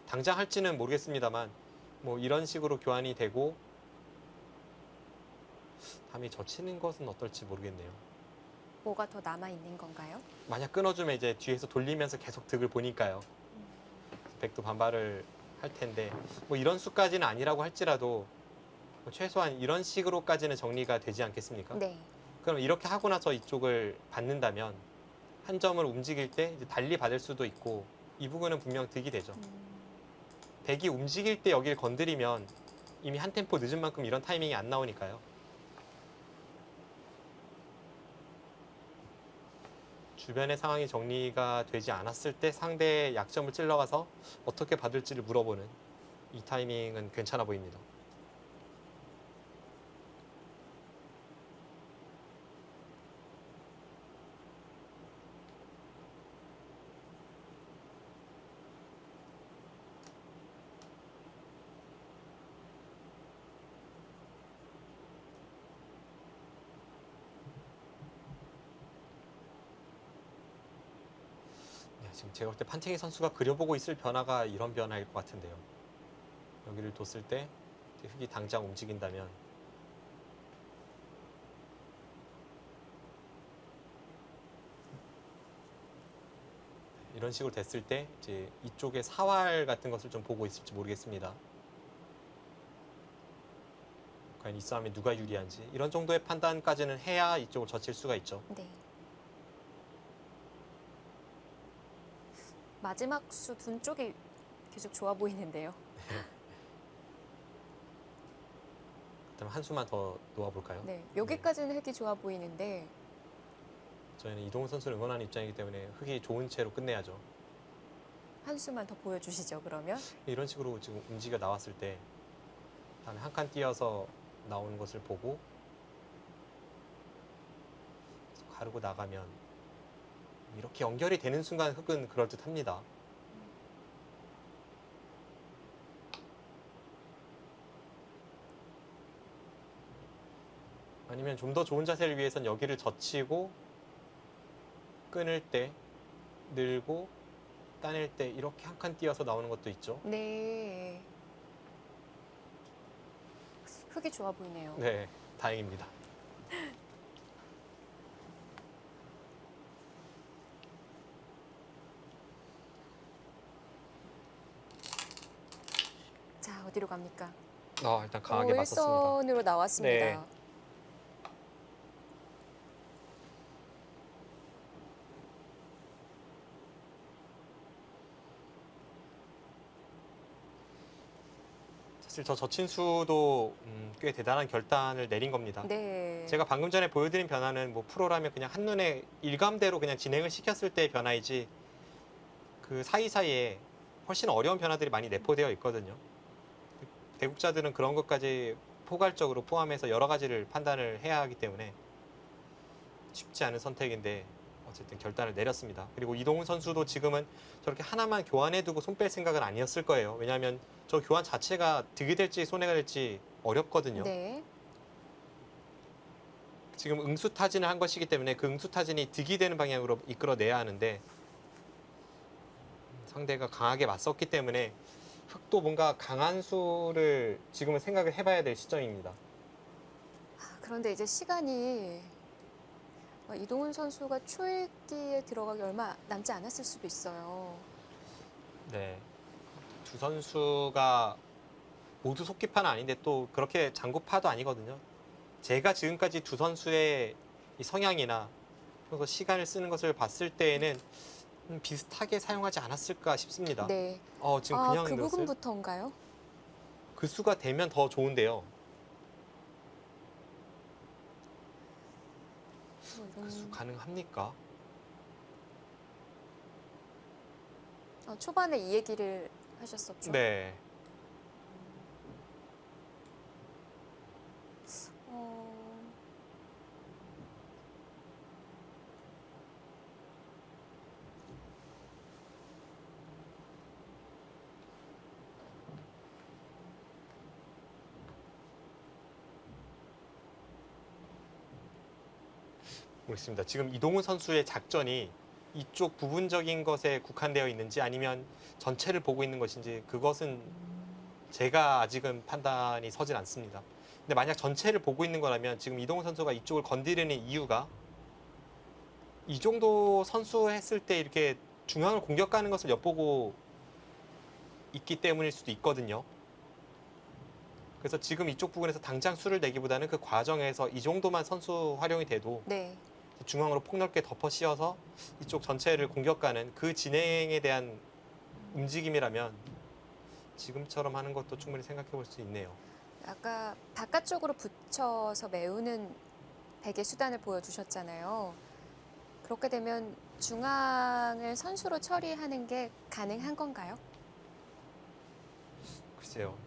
당장 할지는 모르겠습니다만 뭐 이런 식으로 교환이 되고 다음에 젖히는 것은 어떨지 모르겠네요. 뭐가 더 남아 있는 건가요? 만약 끊어주면 이제 뒤에서 돌리면서 계속 득을 보니까요. 백도 반발을 할 텐데 뭐 이런 수까지는 아니라고 할지라도 뭐 최소한 이런 식으로까지는 정리가 되지 않겠습니까? 네. 그럼 이렇게 하고 나서 이쪽을 받는다면 한 점을 움직일 때 이제 달리 받을 수도 있고 이 부분은 분명 득이 되죠. 백이 움직일 때 여기를 건드리면 이미 한 템포 늦은 만큼 이런 타이밍이 안 나오니까요. 주변의 상황이 정리가 되지 않았을 때 상대의 약점을 찔러가서 어떻게 받을지를 물어보는 이 타이밍은 괜찮아 보입니다. 네, 지금 제가 볼 때 판팅이 선수가 그려보고 있을 변화가 이런 변화일 것 같은데요. 여기를 뒀을 때 흙이 당장 움직인다면 이런 식으로 됐을 때 이제 이쪽에 사활 같은 것을 좀 보고 있을지 모르겠습니다. 과연 이 싸움에 누가 유리한지 이런 정도의 판단까지는 해야 이쪽을 젖힐 수가 있죠. 네. 마지막 수 둔 쪽이 계속 좋아 보이는데요. 그렇다면 한 수만 더 놓아볼까요? 네. 여기까지는 흙이 좋아 보이는데 저희는 이동훈 선수를 응원하는 입장이기 때문에 흙이 좋은 채로 끝내야죠. 한 수만 더 보여주시죠. 그러면 이런 식으로 지금 움직여 나왔을 때 다음에 한 칸 띄어서 나오는 것을 보고 계속 가르고 나가면 이렇게 연결이 되는 순간 흙은 그럴듯합니다. 아니면 좀 더 좋은 자세를 위해선 여기를 젖히고 끊을 때 늘고 따낼 때 이렇게 한 칸 띄어서 나오는 것도 있죠. 네. 흙이 좋아 보이네요. 네, 다행입니다. 자, 어디로 갑니까? 일단 강하게 맞섰습니다. 일선으로 나왔습니다. 네. 사실 저 저친수도 꽤 대단한 결단을 내린 겁니다. 네. 제가 방금 전에 보여드린 변화는 뭐 프로라면 그냥 한눈에 일감대로 그냥 진행을 시켰을 때의 변화이지 그 사이사이에 훨씬 어려운 변화들이 많이 내포되어 있거든요. 대국자들은 그런 것까지 포괄적으로 포함해서 여러 가지를 판단을 해야 하기 때문에 쉽지 않은 선택인데 어쨌든 결단을 내렸습니다. 그리고 이동훈 선수도 지금은 저렇게 하나만 교환해두고 손 뺄 생각은 아니었을 거예요. 왜냐하면 저 교환 자체가 득이 될지 손해가 될지 어렵거든요. 네. 지금 응수타진을 한 것이기 때문에 그 응수타진이 득이 되는 방향으로 이끌어내야 하는데 상대가 강하게 맞섰기 때문에 흑도 뭔가 강한 수를 지금은 생각을 해봐야 될 시점입니다. 그런데 이제 시간이 이동훈 선수가 초읽기에 들어가기 얼마 남지 않았을 수도 있어요. 네, 두 선수가 모두 속기파는 아닌데 또 그렇게 장구파도 아니거든요. 제가 지금까지 두 선수의 이 성향이나 그래서 시간을 쓰는 것을 봤을 때에는 비슷하게 사용하지 않았을까 싶습니다. 네. 지금 그냥 그 넣었어요? 부분부터인가요? 그 수가 되면 더 좋은데요. 그 수 가능합니까? 초반에 이 얘기를 하셨었죠. 네. 어, 모르겠습니다. 지금 이동훈 선수의 작전이 이쪽 부분적인 것에 국한되어 있는지 아니면 전체를 보고 있는 것인지 그것은 제가 아직은 판단이 서질 않습니다. 근데 만약 전체를 보고 있는 거라면 지금 이동훈 선수가 이쪽을 건드리는 이유가 이 정도 선수 했을 때 이렇게 중앙을 공격하는 것을 엿보고 있기 때문일 수도 있거든요. 그래서 지금 이쪽 부분에서 당장 수를 내기보다는 그 과정에서 이 정도만 선수 활용이 돼도 네. 중앙으로 폭넓게 덮어 씌워서 이쪽 전체를 공격하는 그 진행에 대한 움직임이라면 지금처럼 하는 것도 충분히 생각해 볼 수 있네요. 아까 바깥쪽으로 붙여서 메우는 백의 수단을 보여주셨잖아요. 그렇게 되면 중앙을 선수로 처리하는 게 가능한 건가요? 글쎄요.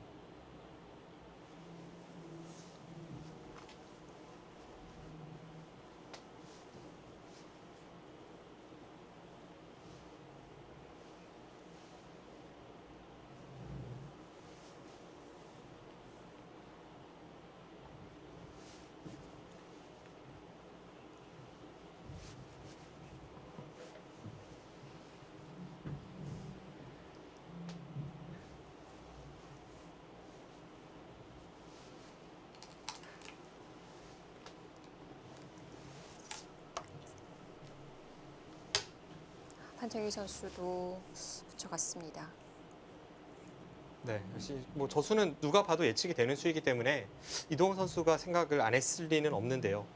판정희 선수도 붙여갔습니다. 네, 역시 뭐 저수는 누가 봐도 예측이 되는 수이기 때문에 이동훈 선수가 생각을 안 했을 리는 없는데요.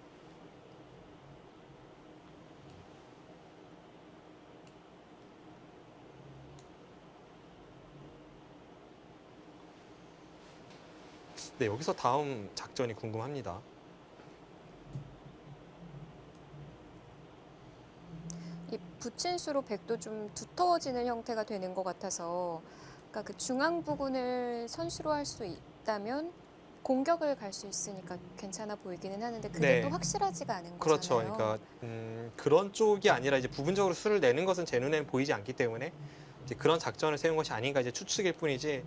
네, 여기서 다음 작전이 궁금합니다. 이 붙인 수로 백도 좀 두터워지는 형태가 되는 것 같아서, 그러니까 그 중앙 부분을 선수로 할 수 있다면 공격을 갈 수 있으니까 괜찮아 보이기는 하는데 그게 네. 또 확실하지가 않은 그렇죠. 거잖아요. 그러니까 그런 쪽이 아니라 이제 부분적으로 수를 내는 것은 제 눈에는 보이지 않기 때문에 이제 그런 작전을 세운 것이 아닌가 이제 추측일 뿐이지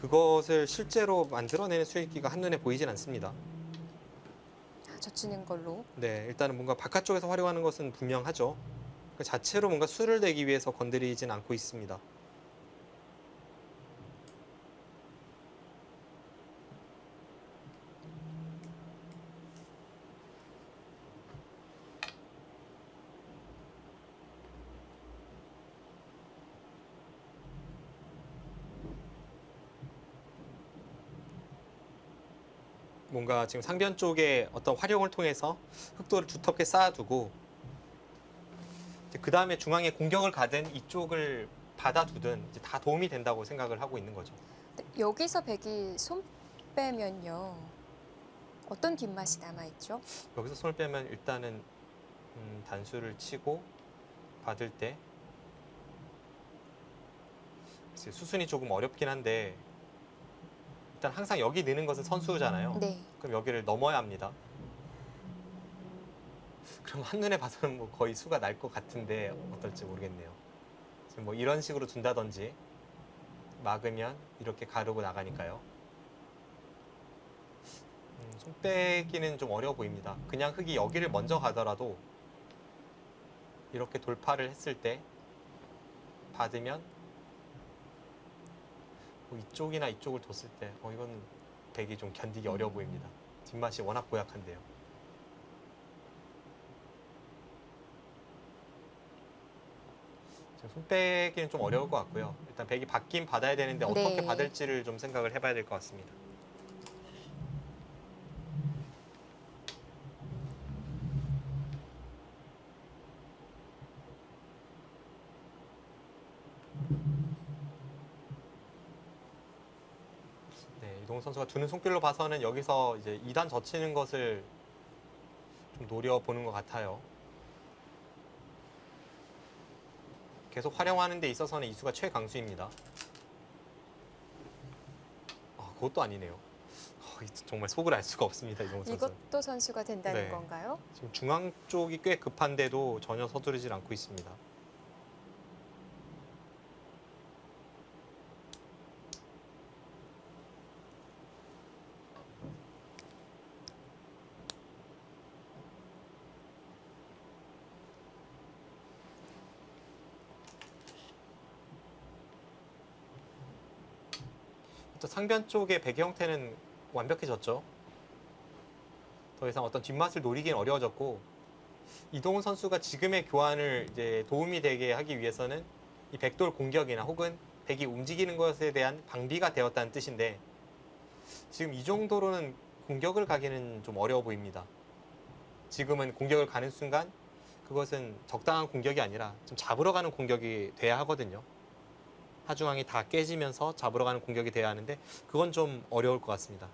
그것을 실제로 만들어내는 수익기가 한눈에 보이진 않습니다. 젖히는 걸로. 네, 일단은 뭔가 바깥쪽에서 활용하는 것은 분명하죠. 그 자체로 뭔가 수를 내기 위해서 건드리진 않고 있습니다. 뭔가 지금 상변 쪽에 어떤 활용을 통해서 흑도를 두텁게 쌓아두고 그 다음에 중앙에 공격을 가든 이쪽을 받아두든 이제 다 도움이 된다고 생각을 하고 있는 거죠. 근데 여기서 백이 손 빼면요. 어떤 뒷맛이 남아있죠? 여기서 손을 빼면 일단은 단수를 치고 받을 때 글쎄, 수순이 조금 어렵긴 한데 일단 항상 여기 느는 것은 선수잖아요. 네. 그럼 여기를 넘어야 합니다. 그럼 한눈에 봐서는 뭐 거의 수가 날 것 같은데 어떨지 모르겠네요. 지금 뭐 이런 식으로 둔다든지 막으면 이렇게 가르고 나가니까요. 손 빼기는 좀 어려워 보입니다. 그냥 흙이 여기를 먼저 가더라도 이렇게 돌파를 했을 때 받으면 뭐 이쪽이나 이쪽을 뒀을 때 이건 백이 좀 견디기 어려워 보입니다. 뒷맛이 워낙 고약한데요. 지금 손 빼기는 좀 어려울 것 같고요. 일단 백이 받긴 받아야 되는데 어떻게 네. 받을지를 좀 생각을 해봐야 될 것 같습니다. 네, 이동훈 선수가 두는 손길로 봐서는 여기서 이제 2단 젖히는 것을 좀 노려보는 것 같아요. 계속 활용하는 데 있어서는 이수가 최강수입니다. 그것도 아니네요. 정말 속을 알 수가 없습니다, 이동훈 선수. 이것도 선수가 된다는 네. 건가요? 지금 중앙 쪽이 꽤 급한데도 전혀 서두르질 않고 있습니다. 또 상변 쪽의 배기 형태는 완벽해졌죠. 더 이상 어떤 뒷맛을 노리긴 어려워졌고 이동훈 선수가 지금의 교환을 이제 도움이 되게 하기 위해서는 이 백돌 공격이나 혹은 백이 움직이는 것에 대한 방비가 되었다는 뜻인데 지금 이 정도로는 공격을 가기는 좀 어려워 보입니다. 지금은 공격을 가는 순간 그것은 적당한 공격이 아니라 좀 잡으러 가는 공격이 돼야 하거든요. 하중앙이 다 깨지면서 잡으러 가는 공격이 돼야 하는데 그건 좀 어려울 것 같습니다.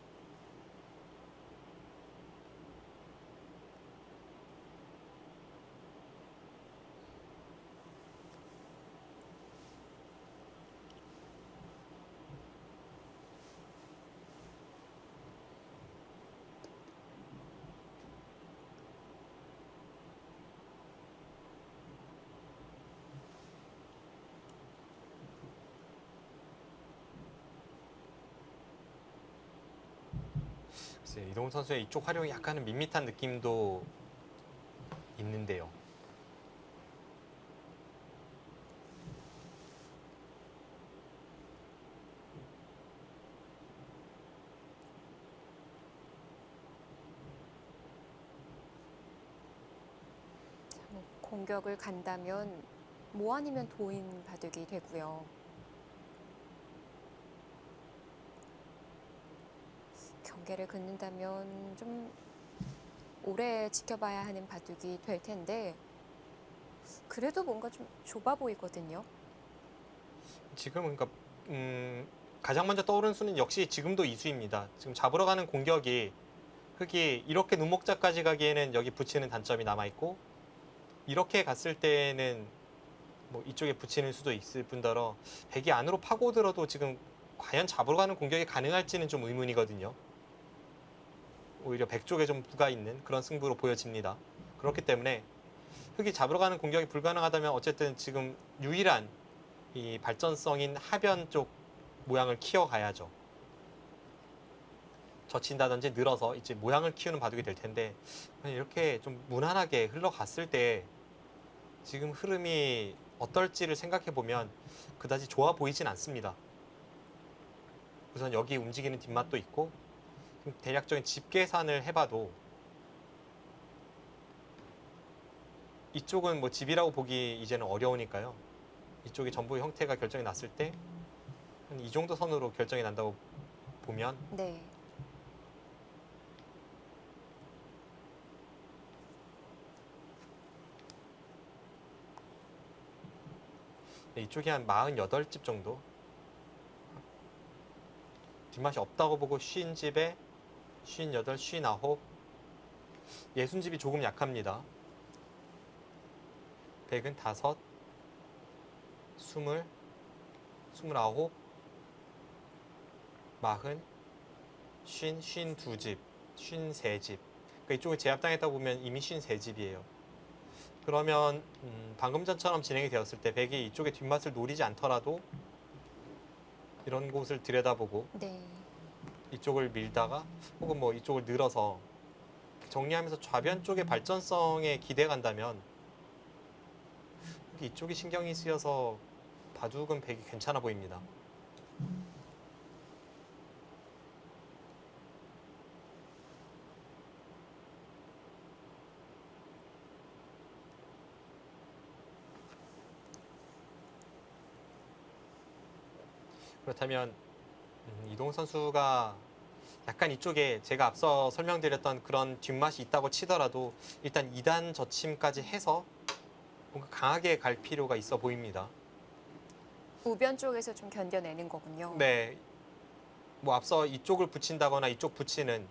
글쎄요, 이동훈 선수의 이쪽 활용이 약간은 밋밋한 느낌도 있는데요. 뭐 공격을 간다면 뭐 아니면 도인 바둑이 되고요. 경계를 긋는다면 좀 오래 지켜봐야 하는 바둑이 될 텐데 그래도 뭔가 좀 좁아 보이거든요. 지금은 그러니까 가장 먼저 떠오르는 수는 역시 지금도 이수입니다. 지금 잡으러 가는 공격이 흙이 이렇게 눈목자까지 가기에는 여기 붙이는 단점이 남아 있고 이렇게 갔을 때는 뭐 이쪽에 붙이는 수도 있을 뿐더러 백이 안으로 파고들어도 지금 과연 잡으러 가는 공격이 가능할지는 좀 의문이거든요. 오히려 백 쪽에 좀 부가 있는 그런 승부로 보여집니다. 그렇기 때문에 흙이 잡으러 가는 공격이 불가능하다면 어쨌든 지금 유일한 이 발전성인 하변 쪽 모양을 키워가야죠. 젖힌다든지 늘어서 이제 모양을 키우는 바둑이 될 텐데 이렇게 좀 무난하게 흘러갔을 때 지금 흐름이 어떨지를 생각해 보면 그다지 좋아 보이진 않습니다. 우선 여기 움직이는 뒷맛도 있고 대략적인 집 계산을 해봐도 이쪽은 뭐 집이라고 보기 이제는 어려우니까요. 이쪽이 전부 형태가 결정이 났을 때 이 정도 선으로 결정이 난다고 보면 네. 이쪽이 한 48집 정도 뒷맛이 없다고 보고 50집에 58, 59 60집이 조금 약합니다. 100은 5, 20, 29, 40, 50, 52집, 53집. 그러니까 이쪽에 제압당했다 보면 이미 53집이에요. 그러면 방금 전처럼 진행이 되었을 때 백이 이쪽에 뒷맛을 노리지 않더라도 이런 곳을 들여다보고 네. 이쪽을 밀다가 혹은 뭐 이쪽을 늘어서 정리하면서 좌변 쪽의 발전성에 기대 간다면 이쪽이 신경이 쓰여서 바둑은 백이 괜찮아 보입니다. 그렇다면 이동훈 선수가 약간 이쪽에 제가 앞서 설명드렸던 그런 뒷맛이 있다고 치더라도 일단 2단 젖힘까지 해서 뭔가 강하게 갈 필요가 있어 보입니다. 우변 쪽에서 좀 견뎌내는 거군요. 네, 뭐 앞서 이쪽을 붙인다거나 이쪽 붙이는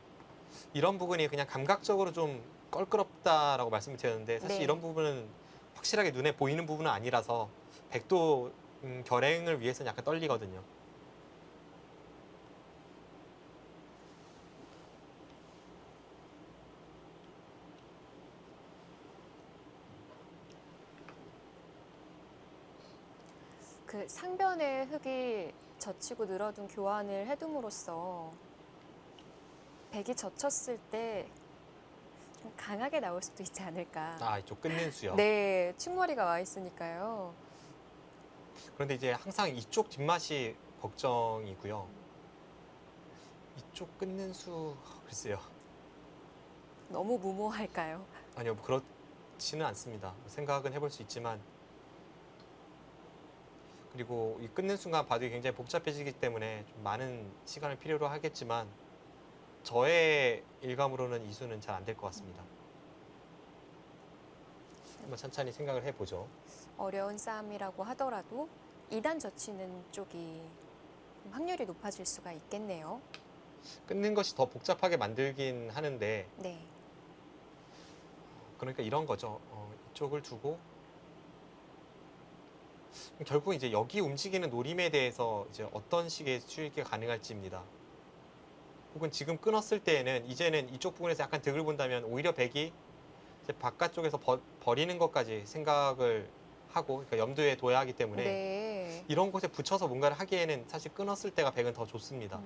이런 부분이 그냥 감각적으로 좀 껄끄럽다라고 말씀을 드렸는데 사실 네. 이런 부분은 확실하게 눈에 보이는 부분은 아니라서 백도 결행을 위해서는 약간 떨리거든요. 그 상변의 흙이 젖히고 늘어둔 교환을 해둠으로써 백이 젖혔을 때 좀 강하게 나올 수도 있지 않을까. 아, 이쪽 끊는 수요. 네, 충머리가 와 있으니까요. 그런데 이제 항상 이쪽 뒷맛이 걱정이고요. 이쪽 끊는 수 글쎄요. 너무 무모할까요? 아니요, 뭐 그렇지는 않습니다. 생각은 해볼 수 있지만 그리고 이 끊는 순간 바둑이 굉장히 복잡해지기 때문에 좀 많은 시간을 필요로 하겠지만 저의 일감으로는 이 수는 잘 안 될 것 같습니다. 한번 천천히 생각을 해보죠. 어려운 싸움이라고 하더라도 2단 젖히는 쪽이 좀 확률이 높아질 수가 있겠네요. 끊는 것이 더 복잡하게 만들긴 하는데 네. 그러니까 이런 거죠. 이쪽을 두고 결국 이제 여기 움직이는 노림에 대해서 이제 어떤 식의 수익이 가능할지입니다. 혹은 지금 끊었을 때에는 이제는 이쪽 부분에서 약간 득을 본다면 오히려 백이 이제 바깥쪽에서 버리는 것까지 생각을 하고 그러니까 염두에 둬야 하기 때문에 네. 이런 곳에 붙여서 뭔가를 하기에는 사실 끊었을 때가 백은 더 좋습니다.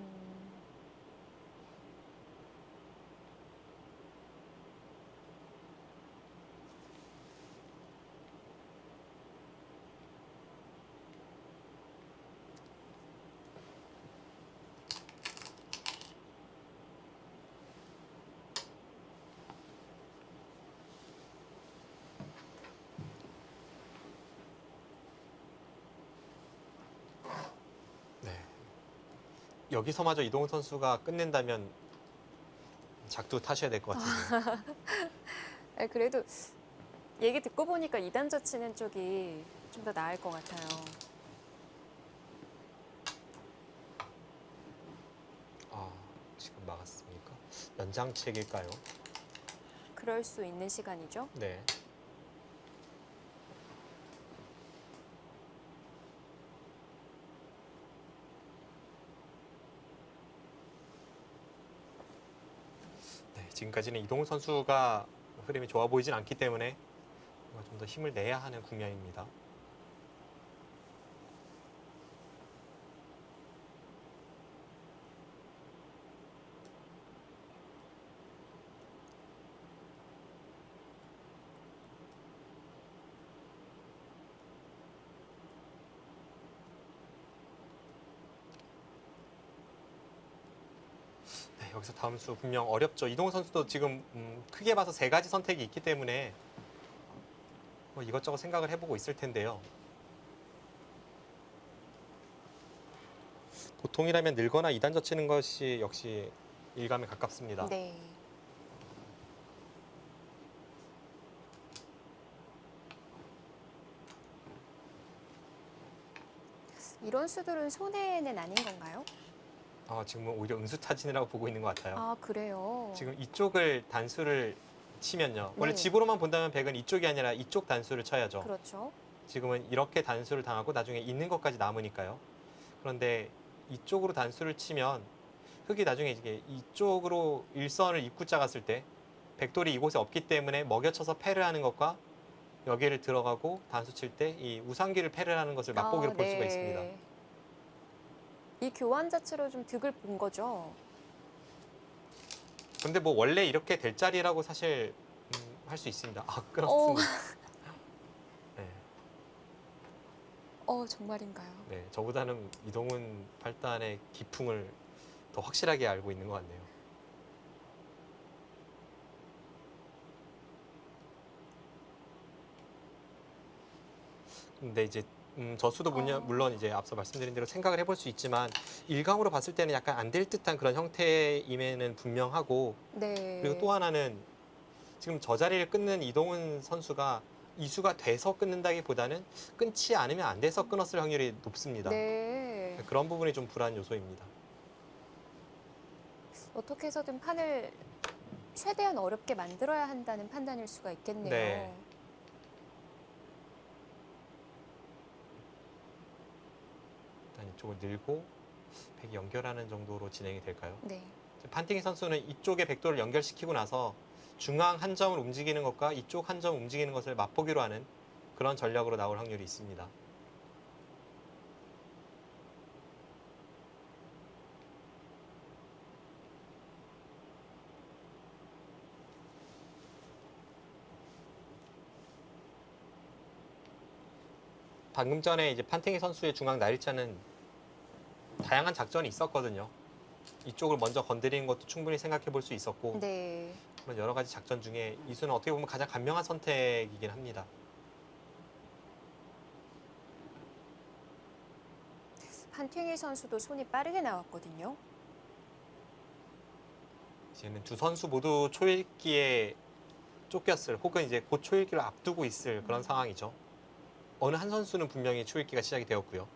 네. 여기서마저 이동훈 선수가 끝낸다면 작두 타셔야 될 것 같은데. 네, 그래도 얘기 듣고 보니까 2단 젖히는 쪽이 좀 더 나을 것 같아요. 지금 막았습니까? 연장책일까요? 그럴 수 있는 시간이죠. 네. 네, 지금까지는 이동훈 선수가 흐름이 좋아 보이진 않기 때문에 좀 더 힘을 내야 하는 국면입니다. 네, 여기서 다음 수 분명 어렵죠. 이동훈 선수도 지금 크게 봐서 세 가지 선택이 있기 때문에 뭐 이것저것 생각을 해보고 있을 텐데요. 보통이라면 늘거나 이단 젖히는 것이 역시 일감에 가깝습니다. 네. 이런 수들은 손해는 아닌 건가요? 지금은 오히려 응수타진이라고 보고 있는 것 같아요. 아, 그래요. 지금 이쪽을 단수를 치면요. 원래 네. 집으로만 본다면 백은 이쪽이 아니라 이쪽 단수를 쳐야죠. 그렇죠. 지금은 이렇게 단수를 당하고 나중에 있는 것까지 남으니까요. 그런데 이쪽으로 단수를 치면 흙이 나중에 이게 이쪽으로 일선을 입구자 갔을 때 백돌이 이곳에 없기 때문에 먹여쳐서 패를 하는 것과 여기를 들어가고 단수 칠 때 이 우상기를 패를 하는 것을 맛보기로 볼 수가 있습니다. 이 교환 자체로 좀 득을 본 거죠. 근데 뭐 원래 이렇게 될 자리라고 사실 할 수 있습니다. 어, 끊었습니다. 네, 정말인가요? 네, 저보다는 이동훈 팔단의 기풍을 더 확실하게 알고 있는 것 같네요. 근데 이제 저수도 물론 이제 앞서 말씀드린 대로 생각을 해볼 수 있지만 일감으로 봤을 때는 약간 안 될 듯한 그런 형태임에는 분명하고 네. 그리고 또 하나는 지금 저 자리를 끊는 이동훈 선수가 이수가 돼서 끊는다기보다는 끊지 않으면 안 돼서 끊었을 확률이 높습니다. 네. 그런 부분이 좀 불안 요소입니다. 어떻게 해서든 판을 최대한 어렵게 만들어야 한다는 판단일 수가 있겠네요. 네. 일단 이쪽을 늘고 백이 연결하는 정도로 진행이 될까요? 네. 판팅이 선수는 이쪽에 백도를 연결시키고 나서 중앙 한 점을 움직이는 것과 이쪽 한 점 움직이는 것을 맛보기로 하는 그런 전략으로 나올 확률이 있습니다. 방금 전에 이제 판팅이 선수의 중앙 나일자는 다양한 작전이 있었거든요. 이쪽을 먼저 건드리는 것도 충분히 생각해 볼 수 있었고 네. 그런 여러 가지 작전 중에 이수는 어떻게 보면 가장 간명한 선택이긴 합니다. 판팅이 선수도 손이 빠르게 나왔거든요. 이제는 두 선수 모두 초읽기에 쫓겼을 혹은 이제 곧 초읽기를 앞두고 있을 그런 상황이죠. 어느 한 선수는 분명히 초읽기가 시작이 되었고요.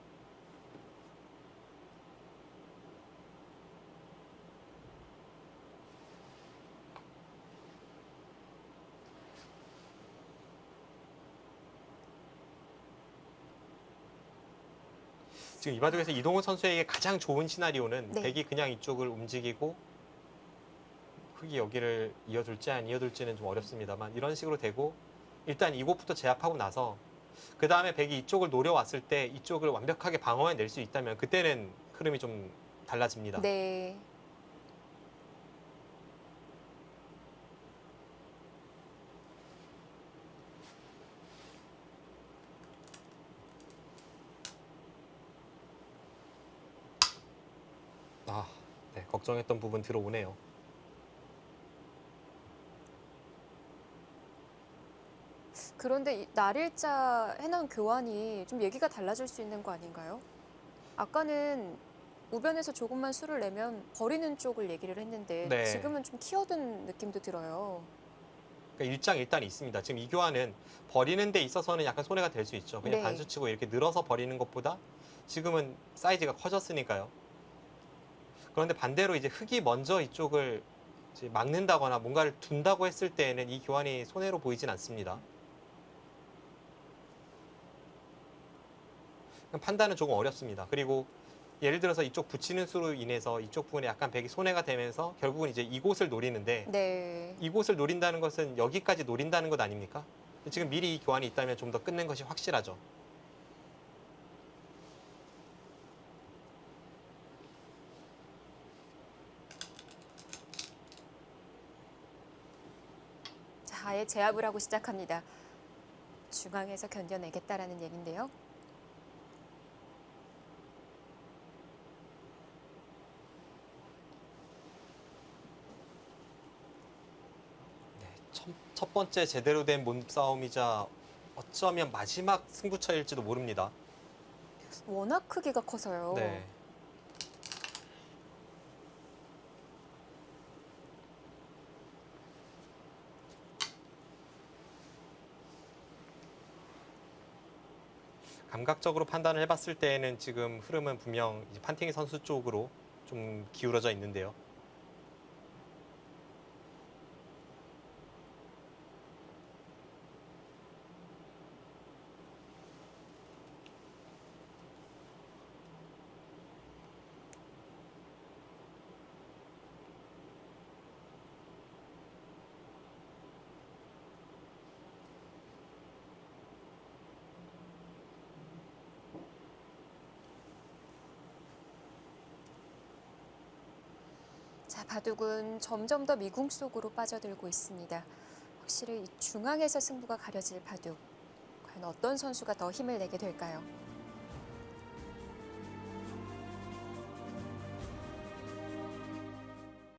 지금 이 바둑에서 이동훈 선수에게 가장 좋은 시나리오는 네. 백이 그냥 이쪽을 움직이고 흑이 여기를 이어둘지 안 이어둘지는 좀 어렵습니다만 이런 식으로 되고 일단 이곳부터 제압하고 나서 그 다음에 백이 이쪽을 노려왔을 때 이쪽을 완벽하게 방어해낼 수 있다면 그때는 흐름이 좀 달라집니다. 네. 아, 네, 걱정했던 부분 들어오네요. 그런데 이 날일자 해놓은 교환이 좀 얘기가 달라질 수 있는 거 아닌가요? 아까는 우변에서 조금만 수를 내면 버리는 쪽을 얘기를 했는데 네. 지금은 좀 키워든 느낌도 들어요. 그러니까 일장일단이 있습니다. 지금 이 교환은 버리는 데 있어서는 약간 손해가 될 수 있죠. 그냥 네. 단수치고 이렇게 늘어서 버리는 것보다 지금은 사이즈가 커졌으니까요. 그런데 반대로 이제 흑이 먼저 이쪽을 이제 막는다거나 뭔가를 둔다고 했을 때에는 이 교환이 손해로 보이진 않습니다. 판단은 조금 어렵습니다. 그리고 예를 들어서 이쪽 붙이는 수로 인해서 이쪽 부분에 약간 백이 손해가 되면서 결국은 이제 이곳을 노리는데 네. 이곳을 노린다는 것은 여기까지 노린다는 것 아닙니까? 지금 미리 이 교환이 있다면 좀 더 끊는 것이 확실하죠. 자, 아예 제압을 하고 시작합니다. 중앙에서 견뎌내겠다라는 얘긴데요. 네, 첫 번째 제대로 된 몸싸움이자 어쩌면 마지막 승부처일지도 모릅니다. 워낙 크기가 커서요. 네. 감각적으로 판단을 해봤을 때에는 지금 흐름은 분명 이제 판팅이 선수 쪽으로 좀 기울어져 있는데요. 자, 바둑은 점점 더 미궁 속으로 빠져들고 있습니다. 확실히 이 중앙에서 승부가 가려질 바둑. 과연 어떤 선수가 더 힘을 내게 될까요?